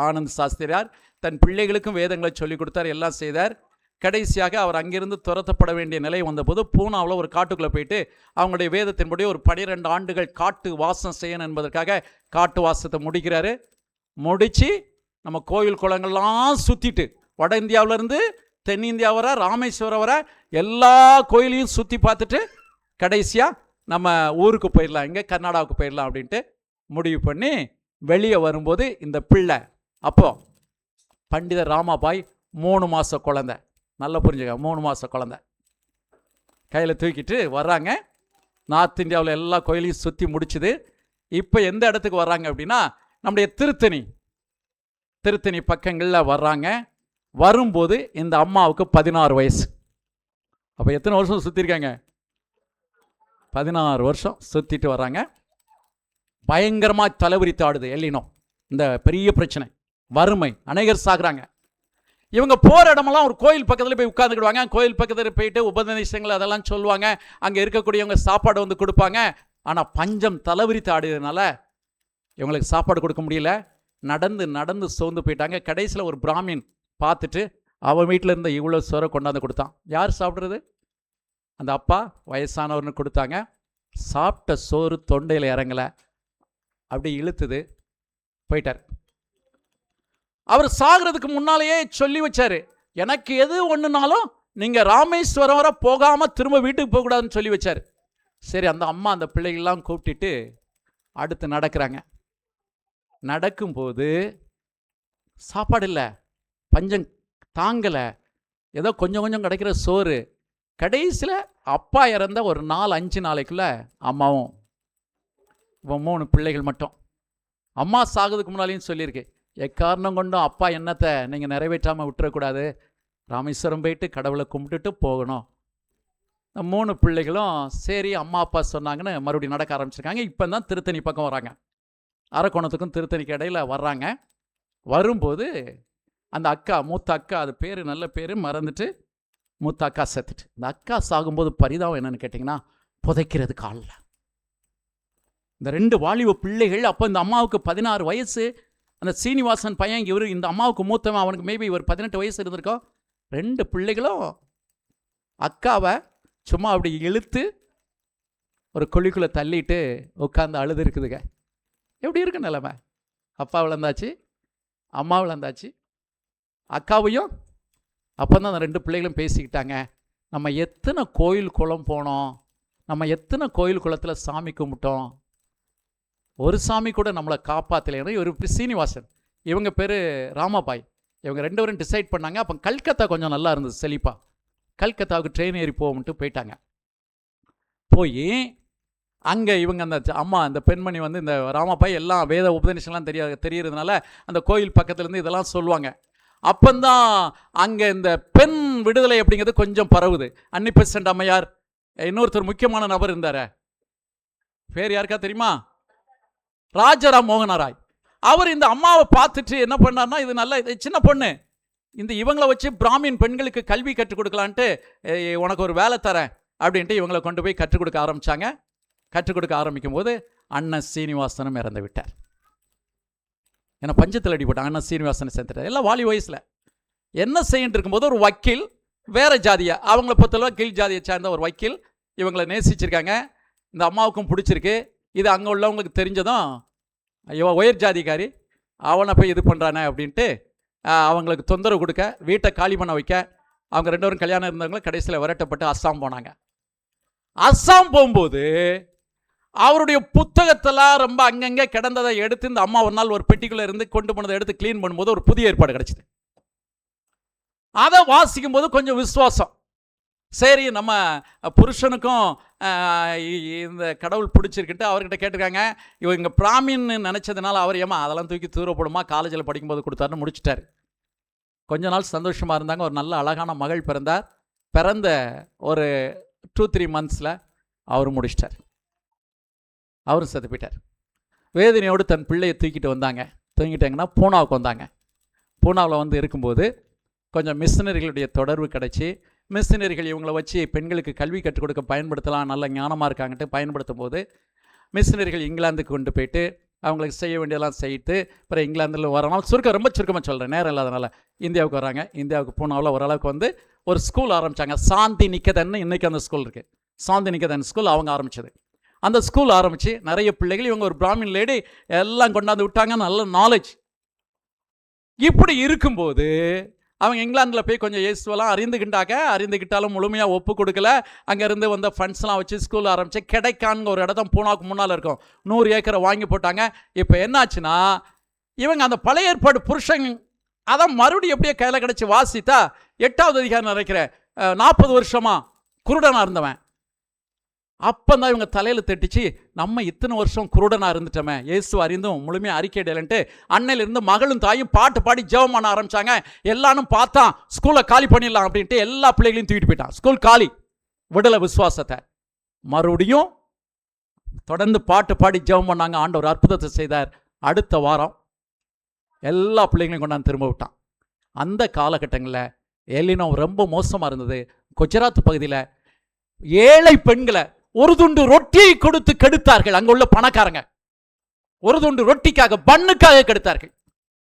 ஆனந்த் சாஸ்திரியார். தன் பிள்ளைகளுக்கும் வேதங்களை சொல்லிக் கொடுத்தார், எல்லாம் செய்தார். கடைசியாக அவர் அங்கிருந்து துரத்தப்பட வேண்டிய நிலை வந்தபோது பூனாவில் ஒரு காட்டுக்குள்ளே போயிட்டு அவங்களுடைய வேதத்தின்படி ஒரு 12 ஆண்டுகள் காட்டு வாசம் செய்யணும் என்பதற்காக காட்டு வாசத்தை முடிக்கிறாரு. முடித்து நம்ம கோயில் குளங்கள்லாம் சுற்றிட்டு, வட இந்தியாவிலேருந்து தென்னிந்தியா வர, ராமேஸ்வரம் வர எல்லா கோயிலையும் சுற்றி பார்த்துட்டு கடைசியாக நம்ம ஊருக்கு போயிடலாம், இங்கே கர்நாடகாவுக்கு போயிடலாம் அப்படின்ட்டு முடிவு பண்ணி வெளியே வரும்போது இந்த பிள்ளை, அப்போது பண்டிதர் ராமாபாய் 3 மாத குழந்தை, நல்லா புரிஞ்சுக்க, 3 மாத குழந்தை கையில் தூக்கிட்டு வர்றாங்க. நார்த் இந்தியாவில் எல்லா கோயிலையும் சுற்றி முடிச்சுது. இப்போ எந்த இடத்துக்கு வர்றாங்க அப்படின்னா, நம்முடைய திருத்தணி பக்கங்களில் வர்றாங்க. வரும்போது இந்த அம்மாவுக்கு 16 வயசு. அப்போ எத்தனை வருஷம் சுற்றிருக்காங்க? 16 வருஷம் சுற்றிட்டு வர்றாங்க. பயங்கரமாக தலைவிரித்து ஆடுது எல்லினோ. இந்த பெரிய பிரச்சனை, வறுமை, அநேகர் சாகுறாங்க. இவங்க போகிற இடமெல்லாம் ஒரு கோயில் பக்கத்தில் போய் உட்காந்துக்கிடுவாங்க. கோயில் பக்கத்தில் போயிட்டு உபதேசங்கள் அதெல்லாம் சொல்லுவாங்க. அங்கே இருக்கக்கூடியவங்க சாப்பாடு வந்து கொடுப்பாங்க. ஆனால் பஞ்சம் தலைவிரித்து ஆடுறதுனால இவங்களுக்கு சாப்பாடு கொடுக்க முடியல. நடந்து சோர்ந்து போயிட்டாங்க. கடைசியில் ஒரு பிராமின் பார்த்துட்டு அவன் வீட்டில் இருந்த இவ்வளோ சோறை கொண்டாந்து கொடுத்தான். யார் சாப்பிட்றது? அந்த அப்பா வயசானவர்னு கொடுத்தாங்க. சாப்பிட்ட சோறு தொண்டையில் இறங்கலை, அப்படி இழுத்துது, போயிட்டார். அவர் சாகிறதுக்கு முன்னாலேயே சொல்லி வச்சார், எனக்கு எது ஒன்றுனாலும் நீங்கள் ராமேஸ்வரம் வர போகாமல் திரும்ப வீட்டுக்கு போகக்கூடாதுன்னு சொல்லி வச்சார். சரி, அந்த அம்மா அந்த பிள்ளைகள்லாம் கூப்பிட்டுட்டு அடுத்து நடக்கிறாங்க. நடக்கும்போது சாப்பாடு இல்லை, பஞ்சம் தாங்கலை, ஏதோ கொஞ்சம் கொஞ்சம் கிடைக்கிற சோறு. கடைசியில் அப்பா இறந்த ஒரு 4-5 நாளைக்குள்ள அம்மாவும் இப்போ 3 பிள்ளைகள் மட்டும். அம்மா சாகிறதுக்கு முன்னாலேயும் சொல்லியிருக்கு, எக்காரணம் கொண்டும் அப்பா எண்ணத்தை நீங்கள் நிறைவேற்றாமல் விட்டுறக்கூடாது, ராமேஸ்வரம் போயிட்டு கடவுளை கும்பிட்டுட்டு போகணும். இந்த 3 பிள்ளைகளும் சரி அம்மா அப்பா சொன்னாங்கன்னு மறுபடியும் நடக்க ஆரம்பிச்சிருக்காங்க. இப்போ தான் திருத்தணி பக்கம் வராங்க. அரக்கோணத்துக்கும் திருத்தணிக்கு இடையில் வர்றாங்க. வரும்போது அந்த அக்கா, மூத்த அக்கா, அது பேர் நல்ல பேர் மறந்துட்டு, மூத்த அக்கா செத்துட்டு. இந்த அக்கா சாகும்போது பரிதாபம் என்னன்னு கேட்டிங்கன்னா, புதைக்கிறது காலில். இந்த 2 வாலிப பிள்ளைகள். அப்போ இந்த அம்மாவுக்கு 16 வயசு. அந்த சீனிவாசன் பையன் இவர், இந்த அம்மாவுக்கு மூத்தவன், அவனுக்கு மேபி ஒரு 18 வயசு இருந்திருக்கோம். 2 பிள்ளைகளும் அக்காவை சும்மா அப்படி இழுத்து ஒரு குழிக்குள்ளே தள்ளிட்டு உட்காந்து அழுது இருக்குதுங்க. எப்படி இருக்கு நிலைமை? அப்பா விளந்தாச்சு, அம்மா விளந்தாச்சு, அக்காவையும். அப்போ தான் அந்த 2 பிள்ளைகளும் பேசிக்கிட்டாங்க, நம்ம எத்தனை கோயில் குளம் போனோம், நம்ம எத்தனை கோயில் குளத்தில் சாமி கும்பிட்டோம், ஒரு சாமி கூட நம்மளை காப்பாற்றலைன்னு. இவர் சீனிவாசன், இவங்க பேர் ராமாபாய். இவங்க 2 பேரும் டிசைட் பண்ணாங்க. அப்போ கல்கத்தா கொஞ்சம் நல்லா இருந்தது செழிப்பா. கல்கத்தாவுக்கு ட்ரெயின் ஏறி போகும்ட்டு போயிட்டாங்க. போய் அங்கே இவங்க அந்த அம்மா, அந்த பெண்மணி வந்து இந்த ராமாபாய் எல்லாம் வேத உபதேசம்லாம் தெரியறதுனால அந்த கோயில் பக்கத்துலேருந்து இதெல்லாம் சொல்லுவாங்க. அப்போந்தான் அங்கே இந்த பெண் விடுதலை அப்படிங்கிறது கொஞ்சம் பரவுது. அன்னி பெசன்ட் அம்மையார், இன்னொருத்தர் முக்கியமான நபர் இருந்தார், பேர் யாருக்கா தெரியுமா? ராஜாராம் மோகனராய். அவர் இந்த அம்மாவை பார்த்துட்டு என்ன பண்ணார்னா, இது நல்ல சின்ன பொண்ணு, இந்த இவங்களை வச்சு பிராமின் பெண்களுக்கு கல்வி கற்றுக் கொடுக்கலான்ட்டு உனக்கு ஒரு வேலை தரேன் அப்படின்ட்டு இவங்களை கொண்டு போய் கற்றுக் கொடுக்க ஆரம்பித்தாங்க. கற்றுக் கொடுக்க ஆரம்பிக்கும் போது அண்ணன் சீனிவாசனும் இறந்து விட்டார். ஏன்னா பஞ்சத்தில் அடிபட்டான். அண்ணன் சீனிவாசனை சேர்த்துட்டார். எல்லாம் வாலி வயசில். என்ன செய்யிட்டு இருக்கும்போது ஒரு வக்கீல், வேறு ஜாதியை, அவங்கள பொறுத்தளவு கீழ் ஜாதியை சேர்ந்த ஒரு வக்கீல், இவங்களை நேசிச்சிருக்காங்க, இந்த அம்மாவுக்கும் பிடிச்சிருக்கு. இது அங்கே உள்ளவங்களுக்கு தெரிஞ்சதும், இவன் உயர் ஜாதிக்காரி, அவனை போய் இது பண்ணுறானே அப்படின்ட்டு அவங்களுக்கு தொந்தரவு கொடுக்க, வீட்டை காலி பண்ண வைக்க, அவங்க 2 பேரும் கல்யாணம் இருந்தவங்களும் கடைசியில் விரட்டப்பட்டு அஸ்ஸாம் போனாங்க. அஸ்ஸாம் போகும்போது அவருடைய புத்தகத்தெல்லாம் ரொம்ப அங்கங்கே கிடந்ததை எடுத்து இந்த அம்மா ஒரு நாள் ஒரு பெட்டிக்குள்ளே இருந்து கொண்டு போனதை எடுத்து க்ளீன் பண்ணும்போது ஒரு புதிய ஏற்பாடு கிடச்சிது. அதை வாசிக்கும் போது கொஞ்சம் விசுவாசம், சரி நம்ம புருஷனுக்கும் இந்த கடவுள் பிடிச்சிருக்கிட்டு அவர்கிட்ட கேட்டிருக்காங்க. இவங்க பிராமின்னு நினச்சதுனால அவர் ஏமா அதெல்லாம் தூக்கி தூரப்படுமா, காலேஜில் படிக்கும்போது கொடுத்தாருன்னு முடிச்சிட்டார். கொஞ்ச நாள் சந்தோஷமாக இருந்தாங்க. ஒரு நல்ல அழகான மகள் பிறந்தார். பிறந்த ஒரு 2-3 மந்த்ஸில் அவர் முடிச்சிட்டார். அவரும் செத்து போயிட்டார். வேதனையோடு தன் பிள்ளையை தூக்கிட்டு வந்தாங்க. தூங்கிட்டாங்கன்னா பூனாவுக்கு வந்தாங்க. பூனாவில் வந்து இருக்கும்போது கொஞ்சம் மிஷினரிகளுடைய தொடர்பு கிடச்சி, மிஷினரிகள் இவங்களை வச்சு பெண்களுக்கு கல்வி கற்றுக் கொடுக்க பயன்படுத்தலாம், நல்ல ஞானமாக இருக்காங்கட்டு பயன்படுத்தும் போது மிஷினரிகள் இங்கிலாந்துக்கு கொண்டு போயிட்டு அவங்களுக்கு செய்ய வேண்டியதெல்லாம் செய்யிட்டு அப்புறம் இங்கிலாந்தில் வரனால ரொம்ப சுருக்கமாக சொல்கிறேன், நேரம் இல்லாதனால இந்தியாவுக்கு வராங்க. இந்தியாவுக்கு பூனாவில் ஓரளவுக்கு வந்து ஒரு ஸ்கூல் ஆரம்பித்தாங்க. சாந்தி நிகேதன், இன்றைக்கி அந்த ஸ்கூல் இருக்குது. சாந்தி நிகேதன் ஸ்கூல் அவங்க ஆரம்பித்தது. அந்த ஸ்கூல் ஆரம்பித்து நிறைய பிள்ளைகள், இவங்க ஒரு பிராமின் லேடி எல்லாம் கொண்டாந்து விட்டாங்க, நல்ல நாலேஜ். இப்படி இருக்கும்போது அவங்க இங்கிலாந்தில் போய் கொஞ்சம் இயேசுவெல்லாம் அறிந்துக்கிட்டாலும் முழுமையாக ஒப்பு கொடுக்கல. அங்கேருந்து வந்த ஃபண்ட்ஸ்லாம் வச்சு ஸ்கூல் ஆரம்பித்து கிடைக்கான்னு ஒரு இடம் பூனாவுக்கு முன்னால் இருக்கும், 100 ஏக்கரை வாங்கி போட்டாங்க. இப்போ என்னாச்சுன்னா இவங்க அந்த பழைய ஏற்பாடு புருஷன் அதான் மறுபடியும் எப்படியே கையில் கிடச்சி வாசித்தா 8வது அதிகாரம் நினைக்கிறேன், 40 வருஷமாக குருடனாக இருந்தவன். அப்போ தான் இவங்க தலையில் தட்டிச்சு, நம்ம இத்தனை வருஷம் குருடனாக இருந்துட்டோமே, இயேசு அறிந்தும் முழுமையாக அறிக்கையிடலன்ட்டு அன்னையிலிருந்து மகளும் தாயும் பாட்டு பாடி ஜெபம் பண்ண ஆரம்பித்தாங்க. எல்லாரும் பார்த்தா ஸ்கூலை காலி பண்ணிடலாம் அப்படின்ட்டு எல்லா பிள்ளைகளையும் தூக்கிட்டு போயிட்டான். ஸ்கூல் காலி, விடலை விசுவாசத்தை. மறுபடியும் தொடர்ந்து பாட்டு பாடி ஜெபம் பண்ணாங்க. ஆண்டவர் அற்புதத்தை செய்தார். அடுத்த வாரம் எல்லா பிள்ளைகளையும் கொண்டாந்து திரும்ப விட்டான். அந்த காலகட்டங்களில் எலினோ ரொம்ப மோசமாக இருந்தது. குஜராத் பகுதியில் ஏழை பெண்களை ஒரு துண்டு ரொட்டியை கொடுத்து கெடுத்தார்கள். அங்கே உள்ள பணக்காரங்க ஒரு துண்டு ரொட்டிக்காக, பண்ணுக்காக கெடுத்தார்கள்.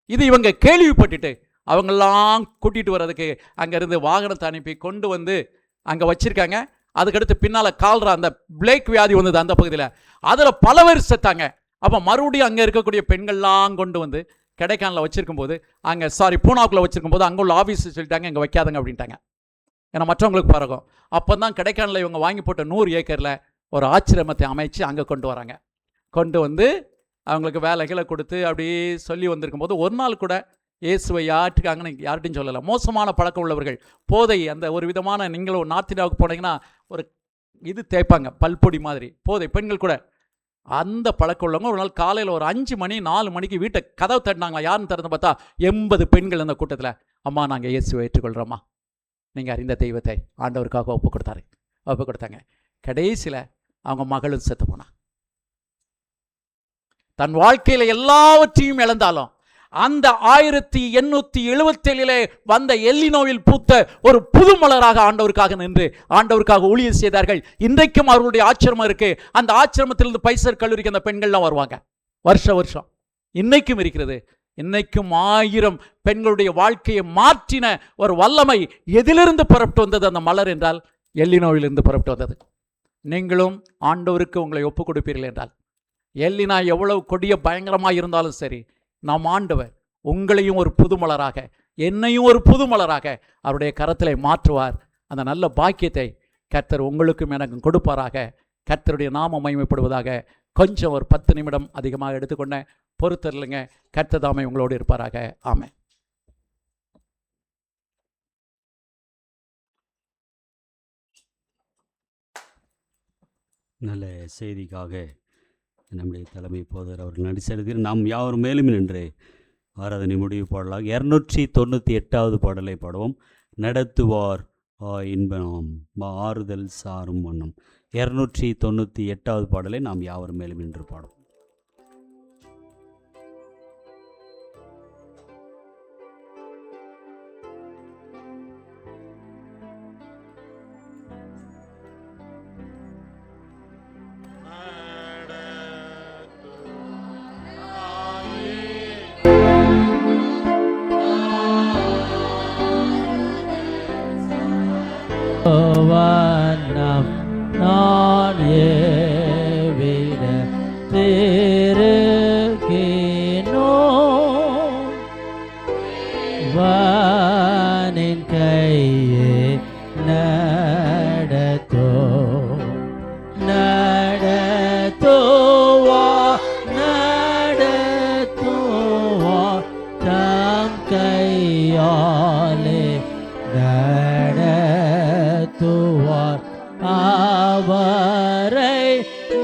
இது இவங்க கேள்விப்பட்டுட்டு அவங்கெல்லாம் கூட்டிகிட்டு வர்றதுக்கு அங்கேருந்து வாகனத்தை அனுப்பி கொண்டு வந்து அங்கே வச்சுருக்காங்க. அதுக்கடுத்து பின்னால் கால்ரா அந்த பிளேக் வியாதி வந்தது அந்த பகுதியில், அதில் பல பேர் செத்தாங்க. அப்போ மறுபடியும் அங்கே இருக்கக்கூடிய பெண்கள்லாம் கொண்டு வந்து கிடைக்கானில் வச்சுருக்கும் போது, பூனாவுக்குள்ளே வச்சுருக்கும் போது அங்கே உள்ள ஆஃபீஸ் சொல்லிட்டாங்க இங்கே வைக்காதங்க அப்படின்ட்டாங்க. ஏன்னா மற்றவங்களுக்கு பறக்கும். அப்போ தான் கிடைக்கானில் இவங்க வாங்கி போட்ட 100 ஏக்கரில் ஒரு ஆச்சிரமத்தை அமைச்சு அங்கே கொண்டு வராங்க. கொண்டு வந்து அவங்களுக்கு வேலைகளை கொடுத்து அப்படி சொல்லி வந்திருக்கும் போது ஒரு நாள் கூட இயேசுவை யார்கிட்டையும் சொல்லலை. மோசமான பழக்கம் உள்ளவர்கள், போதை, அந்த ஒரு விதமான, நீங்களும் நார்த் இந்தியாவுக்கு போனீங்கன்னா ஒரு இது தேய்ப்பாங்க பல்பொடி மாதிரி, போதை, பெண்கள் கூட. அந்த பழக்கம் உள்ளவங்க ஒரு நாள் காலையில் ஒரு 5 மணி 4 மணிக்கு வீட்டை கதவு தட்டினாங்களா. யாருன்னு திறந்து பார்த்தா 80 பெண்கள் அந்த கூட்டத்தில். அம்மா, நாங்கள் இயேசுவை ஏற்றுக்கொள்கிறோம்மா, நீங்கள் அறிந்த தெய்வத்தை ஆண்டவருக்காக ஒப்பு கொடுத்தாங்க. கடைசியில் அவங்க மகளும் செத்து போனா. தன் வாழ்க்கையில் எல்லாவற்றையும் இழந்தாலும் அந்த 1877 வந்த எல்லினோவில் பூத்த ஒரு புது மலராக ஆண்டவருக்காக நின்று ஆண்டவருக்காக ஊழியம் செய்தார்கள். இன்றைக்கும் அவர்களுடைய ஆச்சிரமம் இருக்கு. அந்த ஆச்சிரமத்திலிருந்து பைசர் கல்லூரிக்கு அந்த பெண்கள்லாம் வருவாங்க வருஷம். இன்னைக்கும் இருக்கிறது. இன்னைக்கும் 1000 பெண்களுடைய வாழ்க்கையை மாற்றின ஒரு வல்லமை எதிலிருந்து புறப்பட்டு வந்தது? அந்த மலர் என்றால் எல்லினோவிலிருந்து புறப்பட்டு வந்தது. நீங்களும் ஆண்டவருக்கு உங்களை ஒப்பு கொடுப்பீர்கள் என்றால், எல்லினா எவ்வளவு கொடிய பயங்கரமாக இருந்தாலும் சரி, நாம் ஆண்டவர் உங்களையும் ஒரு புது மலராக, என்னையும் ஒரு புது மலராக அவருடைய கரத்திலே மாற்றுவார். அந்த நல்ல பாக்கியத்தை கர்த்தர் உங்களுக்கும் எனக்கும் கொடுப்பாராக. கர்த்தருடைய நாமம் மகிமைப்படுவதாக. கொஞ்சம் ஒரு 10 நிமிடம் அதிகமாக எடுத்துக்கொண்டேன், பொறுத்தருளுங்க. கர்த்தர் தாமே உங்களோடு இருப்பாராக. ஆமென். நல்ல செய்திக்காக நம்முடைய தலைமை போதர் அவர்கள் நன்றி செலுத்தி நாம் யாவரும் மேலும் நின்று ஆராதனை முடிவு பாடலாக 298வது பாடலை பாடுவோம். நடத்துவார் இன்பம் ஆறுதல் சாரும் வண்ணம். 298வது பாடலை நாம் யாவரும் மேலும் நின்று பாடுவோம். வண்ணம் நான் ஏவிட திருக்கினோ வானின் கையே நடத்துவா தம் கையாலே நடத்துவார் அவரை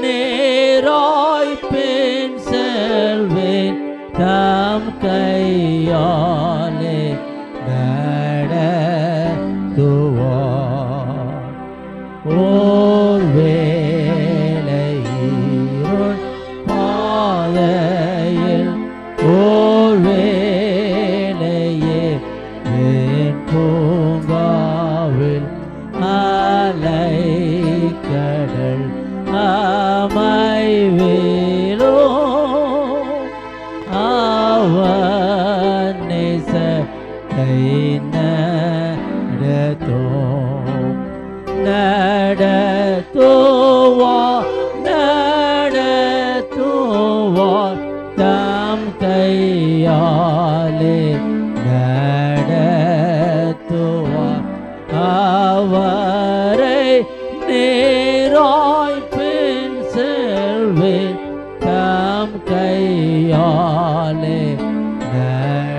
நேராய் பின் செல்வேன் தம் கையாலே நடத்துவார். ஓர் வேளையிருள் பாதையில் ஓர் வேளையே என் பூங்காவில் அலை கடல் அமைவேலோ அவன் நேசத்தை நடத்துவார் தம் கையாலே நடத்துவார் அவரை நேராய் பின் செல்வேன் தம் கையாலே நடத்துவார்.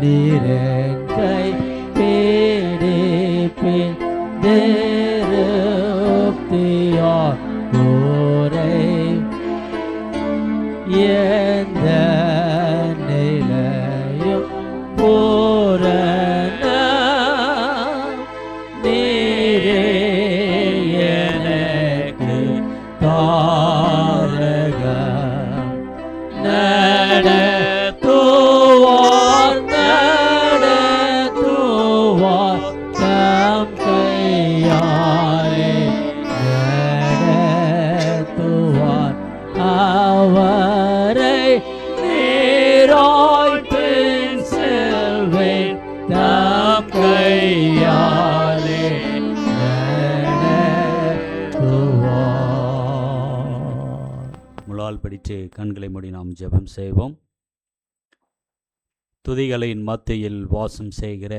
நீரின் கை பிடிப்பின் திருப்தியார் கூரை எந்த நிலையும் பூரண நீரே எனக்கு தாரகம் நடத்துவார் தம் கையாலே நடத்துவார் அவரை நேராய் பின் செல்வேன் தம் கையாலே நடத்துவார். முழால் படித்து கண்களை மூடி நாம் ஜெபம் செய்வோம். துதிகளின் மத்தியில் வாசம் செய்கிற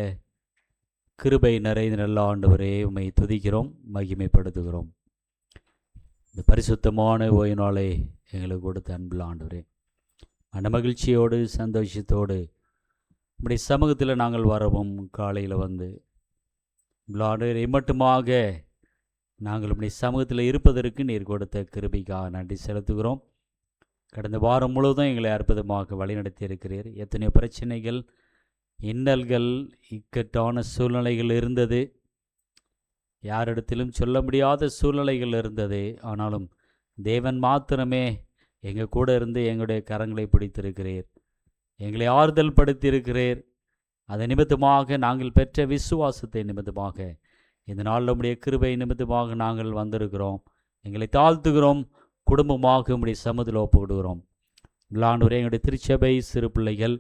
கிருபை நிறைந்த நல்ல ஆண்டவரே, உம்மை துதிக்கிறோம், மகிமைப்படுத்துகிறோம். இந்த பரிசுத்தமான ஓய்வு நாளை எங்களுக்கு கொடுத்த அன்புள்ள ஆண்டவரே, மனமகிழ்ச்சியோடு சந்தோஷத்தோடு இப்படி சமூகத்தில் நாங்கள் வரவும், காலையில் வந்து ஆண்டவரே மட்டுமாக நாங்கள் இப்படி சமூகத்தில் இருப்பதற்கு நீர் கொடுத்த கிருபைக்காக நன்றி செலுத்துகிறோம். கடந்த வாரம் முழுவதும் எங்களை அற்புதமாக வழிநடத்தி இருக்கிறீர். எத்தனையோ பிரச்சனைகள், இன்னல்கள், இக்கட்டான சூழ்நிலைகள் இருந்தது. யாரிடத்திலும் சொல்ல முடியாத சூழ்நிலைகள் இருந்தது. ஆனாலும் தேவன் மாத்திரமே எங்கள் கூட இருந்து எங்களுடைய கரங்களை பிடித்திருக்கிறீர், எங்களை ஆறுதல் படுத்தியிருக்கிறீர். அது நிமித்தமாக நாங்கள் பெற்ற விசுவாசத்தை நிமித்தமாக இந்த நாள் நம்முடைய கிருபை நிமித்தமாக நாங்கள் வந்திருக்கிறோம். எங்களை தாழ்த்துகிறோம். குடும்பமாக உம்முடைய சமூகத்தில் ஒப்புக்கொடுகிறோம். ஆண்டவரே, எங்களுடைய திருச்சபை சிறு பிள்ளைகள்,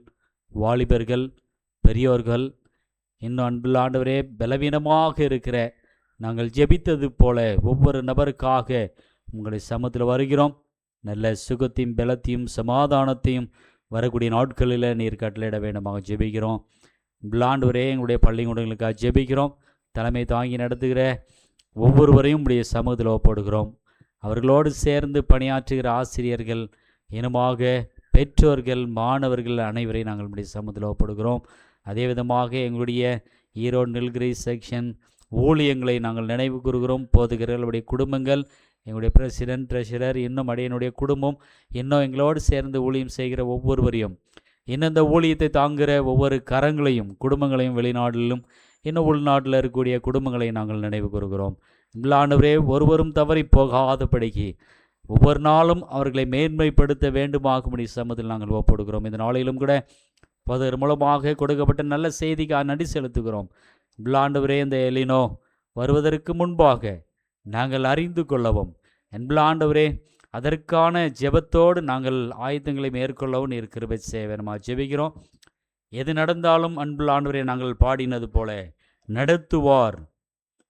வாலிபர்கள், பெரியோர்கள், இன்னும் அன்புள்ள ஆண்டவரே, பலவீனமாக இருக்கிற நாங்கள் ஜெபித்தது போல ஒவ்வொரு நபருக்காக உங்களுடைய சமூகத்தில் வருகிறோம். நல்ல சுகத்தையும் பலத்தையும் சமாதானத்தையும் வரக்கூடிய நாட்களில் நீர் கட்டளையிட வேண்டுமாக ஜெபிக்கிறோம். ஆண்டவரே, எங்களுடைய பள்ளிக்கூடங்களுக்காக ஜெபிக்கிறோம். தலைமை தாங்கி நடத்துகிற ஒவ்வொருவரையும் உடைய சமூகத்தில் ஒப்படுகிறோம். அவர்களோடு சேர்ந்து பணியாற்றுகிற ஆசிரியர்கள், இனமாக பெற்றோர்கள், மாணவர்கள் அனைவரையும் நாங்கள் உடைய சமூகத்தில் ஒப்படுகிறோம். அதே விதமாக எங்களுடைய ஈரோடு நில்கிரி செக்ஷன் ஊழியங்களை நாங்கள் நினைவு கூறுகிறோம். போதுகிறவர்களுடைய குடும்பங்கள், எங்களுடைய பிரசிடென்ட், ட்ரெஷரர், இன்னும் அடியனுடைய குடும்பம், இன்னும் எங்களோடு சேர்ந்து ஊழியம் செய்கிற ஒவ்வொருவரையும், இன்னும் இந்த ஊழியத்தை தாங்குகிற ஒவ்வொரு கரங்களையும், குடும்பங்களையும், வெளிநாட்டிலும் இன்னும் உள்நாட்டில் இருக்கக்கூடிய குடும்பங்களை நாங்கள் நினைவு கூறுகிறோம். ஆண்டவரே, ஒருவரும் தவறி போகாதபடிக்கு ஒவ்வொரு நாளும் அவர்களை மேன்மைப்படுத்த வேண்டுமாகும்படி சமூகத்தில் நாங்கள் ஒப்படுகிறோம். இந்த நாளிலும் கூட பதர் மூலமாக கொடுக்கப்பட்ட நல்ல செய்திக்காக நன்றி செலுத்துகிறோம். ஆண்டவரே, இந்த எலினோ வருவதற்கு முன்பாக நாங்கள் அறிந்து கொள்ளவும், ஆண்டவரே, அதற்கான ஜெபத்தோடு நாங்கள் ஆயுதங்களை மேற்கொள்ளவும் நீர் கிருபை செய்ய வேணுமா ஜெபிக்கிறோம். எது நடந்தாலும் அன்புள்ள ஆண்டவரே, நாங்கள் பாடினது போல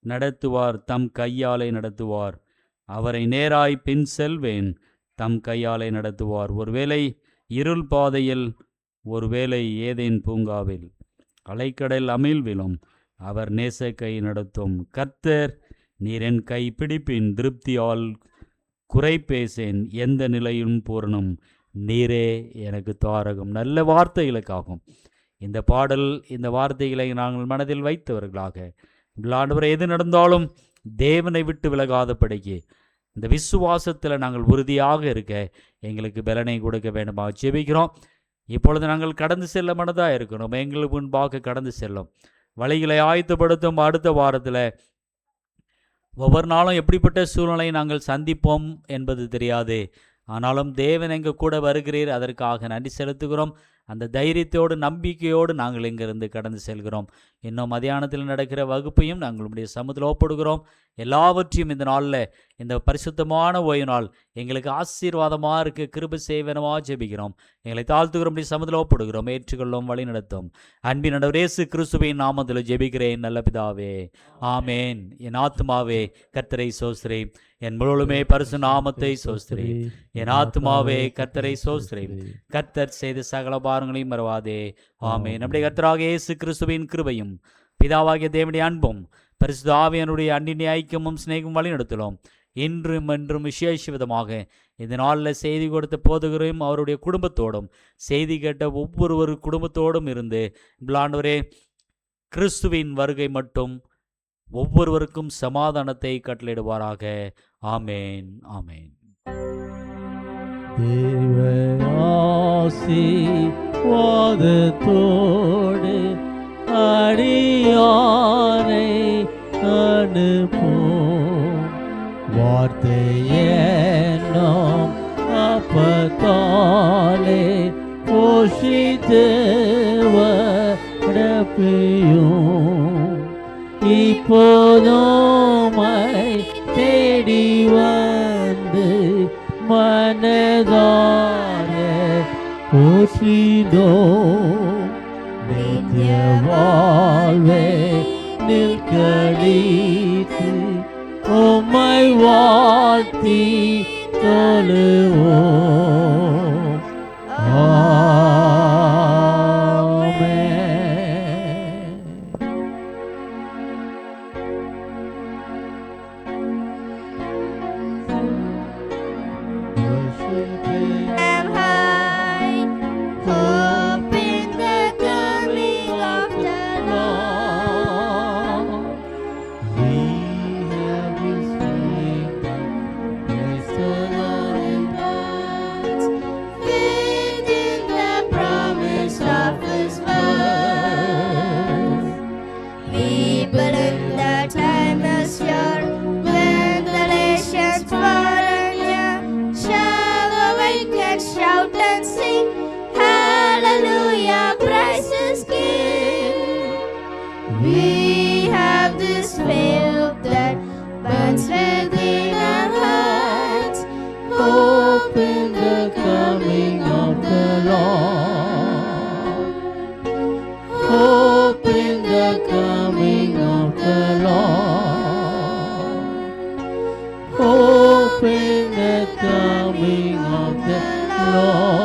நடத்துவார் தம் கையாலே நடத்துவார், அவரை நேராய் பின் செல்வேன், தம் கையாலே நடத்துவார். ஒருவேளை இருள் பாதையில், ஒருவேளை ஏதேன் பூங்காவில், அலைக்கடல் அமிழ்விலும் அவர் நேச கை நடத்தும். கர்த்தர், நீர் என் கை பிடிப்பின், திருப்தியால் குறை பேசேன், எந்த நிலையும் பூரணம், நீரே எனக்கு தாரகம். நல்ல வார்த்தைகளுக்காகும் இந்த பாடல், இந்த வார்த்தைகளை நாங்கள் மனதில் வைத்தவர்களாக, ஆண்டவரே, எது நடந்தாலும் தேவனை விட்டு விலகாதபடிக்கு இந்த விசுவாசத்தில் நாங்கள் உறுதியாக இருக்க எங்களுக்கு பலனை கொடுக்க வேண்டுமா ஜெபிக்கிறோம். இப்பொழுது நாங்கள் கடந்து செல்ல மனதாக இருக்கணும். எங்களுக்கு முன்பாக கடந்து செல்லும் வழிகளை ஆயத்தப்படுத்தும். அடுத்த வாரத்தில் ஒவ்வொரு நாளும் எப்படிப்பட்ட சூழ்நிலையை நாங்கள் சந்திப்போம் என்பது தெரியாது. ஆனாலும் தேவன் எங்கள் கூட வருகிறீர், அதற்காக நன்றி செலுத்துகிறோம். அந்த தைரியத்தோடு, நம்பிக்கையோடு நாங்கள் இங்கிருந்து கடந்து செல்கிறோம். இன்னும் மதியானத்தில் நடக்கிற வகுப்பையும் நாங்கள் உடைய சமூகத்தில் ஒப்படுகிறோம். எல்லாவற்றையும் இந்த நாளில், இந்த பரிசுத்தமான ஓய்வு நாள் எங்களுக்கு ஆசீர்வாதமாக இருக்க கிருபை செய்வனவா ஜெபிக்கிறோம். எங்களை தாழ்த்துகிறோம், உடைய சமூகத்தில் ஒப்படுகிறோம். ஏற்றுக்கொள்ளும், வழி நடத்தும். அன்பின் ஆண்டவரே, இயேசு கிறிஸ்துவின் நாமத்தில் ஜெபிக்கிறேன் நல்ல பிதாவே, ஆமேன். என் ஆத்துமாவே கர்த்தரை சோஸ்திரி, என் முழுமே பரிசு நாமத்தை சோஸ்திரி. என் ஆத்துமாவே கர்த்தரை சோஸ்திரி, கர்த்தர் செய்த சகல பாரங்களையும் மறவாதே, ஆமேன். நம்முடைய கர்த்தராகிய இயேசு கிறிஸ்துவின் கிருபையும், பிதாவாகிய தேவனுடைய அன்பும், பரிசுத்த ஆவியானுடைய அன்பின் ஐக்கியமும் சிநேகமும் வழி நடத்தலும் இன்றும் என்றும் விசேஷ விதமாக இந்த நாளில் செய்தி கொடுத்த போதுகரையும் அவருடைய குடும்பத்தோடும், செய்தி கேட்ட ஒவ்வொரு குடும்பத்தோடும் இருந்து, ஆண்டவரே, கிறிஸ்துவின் வருகை மட்டும் ஒவ்வொருவருக்கும் சமாதானத்தை கட்டளையிடுவாராக. ஆமேன், ஆமேன். தேவ ஆசீர்வாதத்தோடு அடியாரை அனுப்பும், வார்த்தை என்னும் அப்பத்தாலே போஷித்து வடப்பையும், இப்போதுமை தேடி வந்து மனதார போற்றினோம், நித்திய வாழ்வே நிற்கடித்து உம்மை வாழ்த்தி தொழுவோம். ஆமென். high, hope in the coming of the Lord. We have His faith, praise the Lord in God's faith in the promise of His word. We believe the time is here when the nations far and near shall awake and shout and sing, Hallelujah, praise His King. We have this faith that burns within our hearts, hope in the coming of the Lord. Hope in the coming of the Lord. Hope in the coming of the Lord.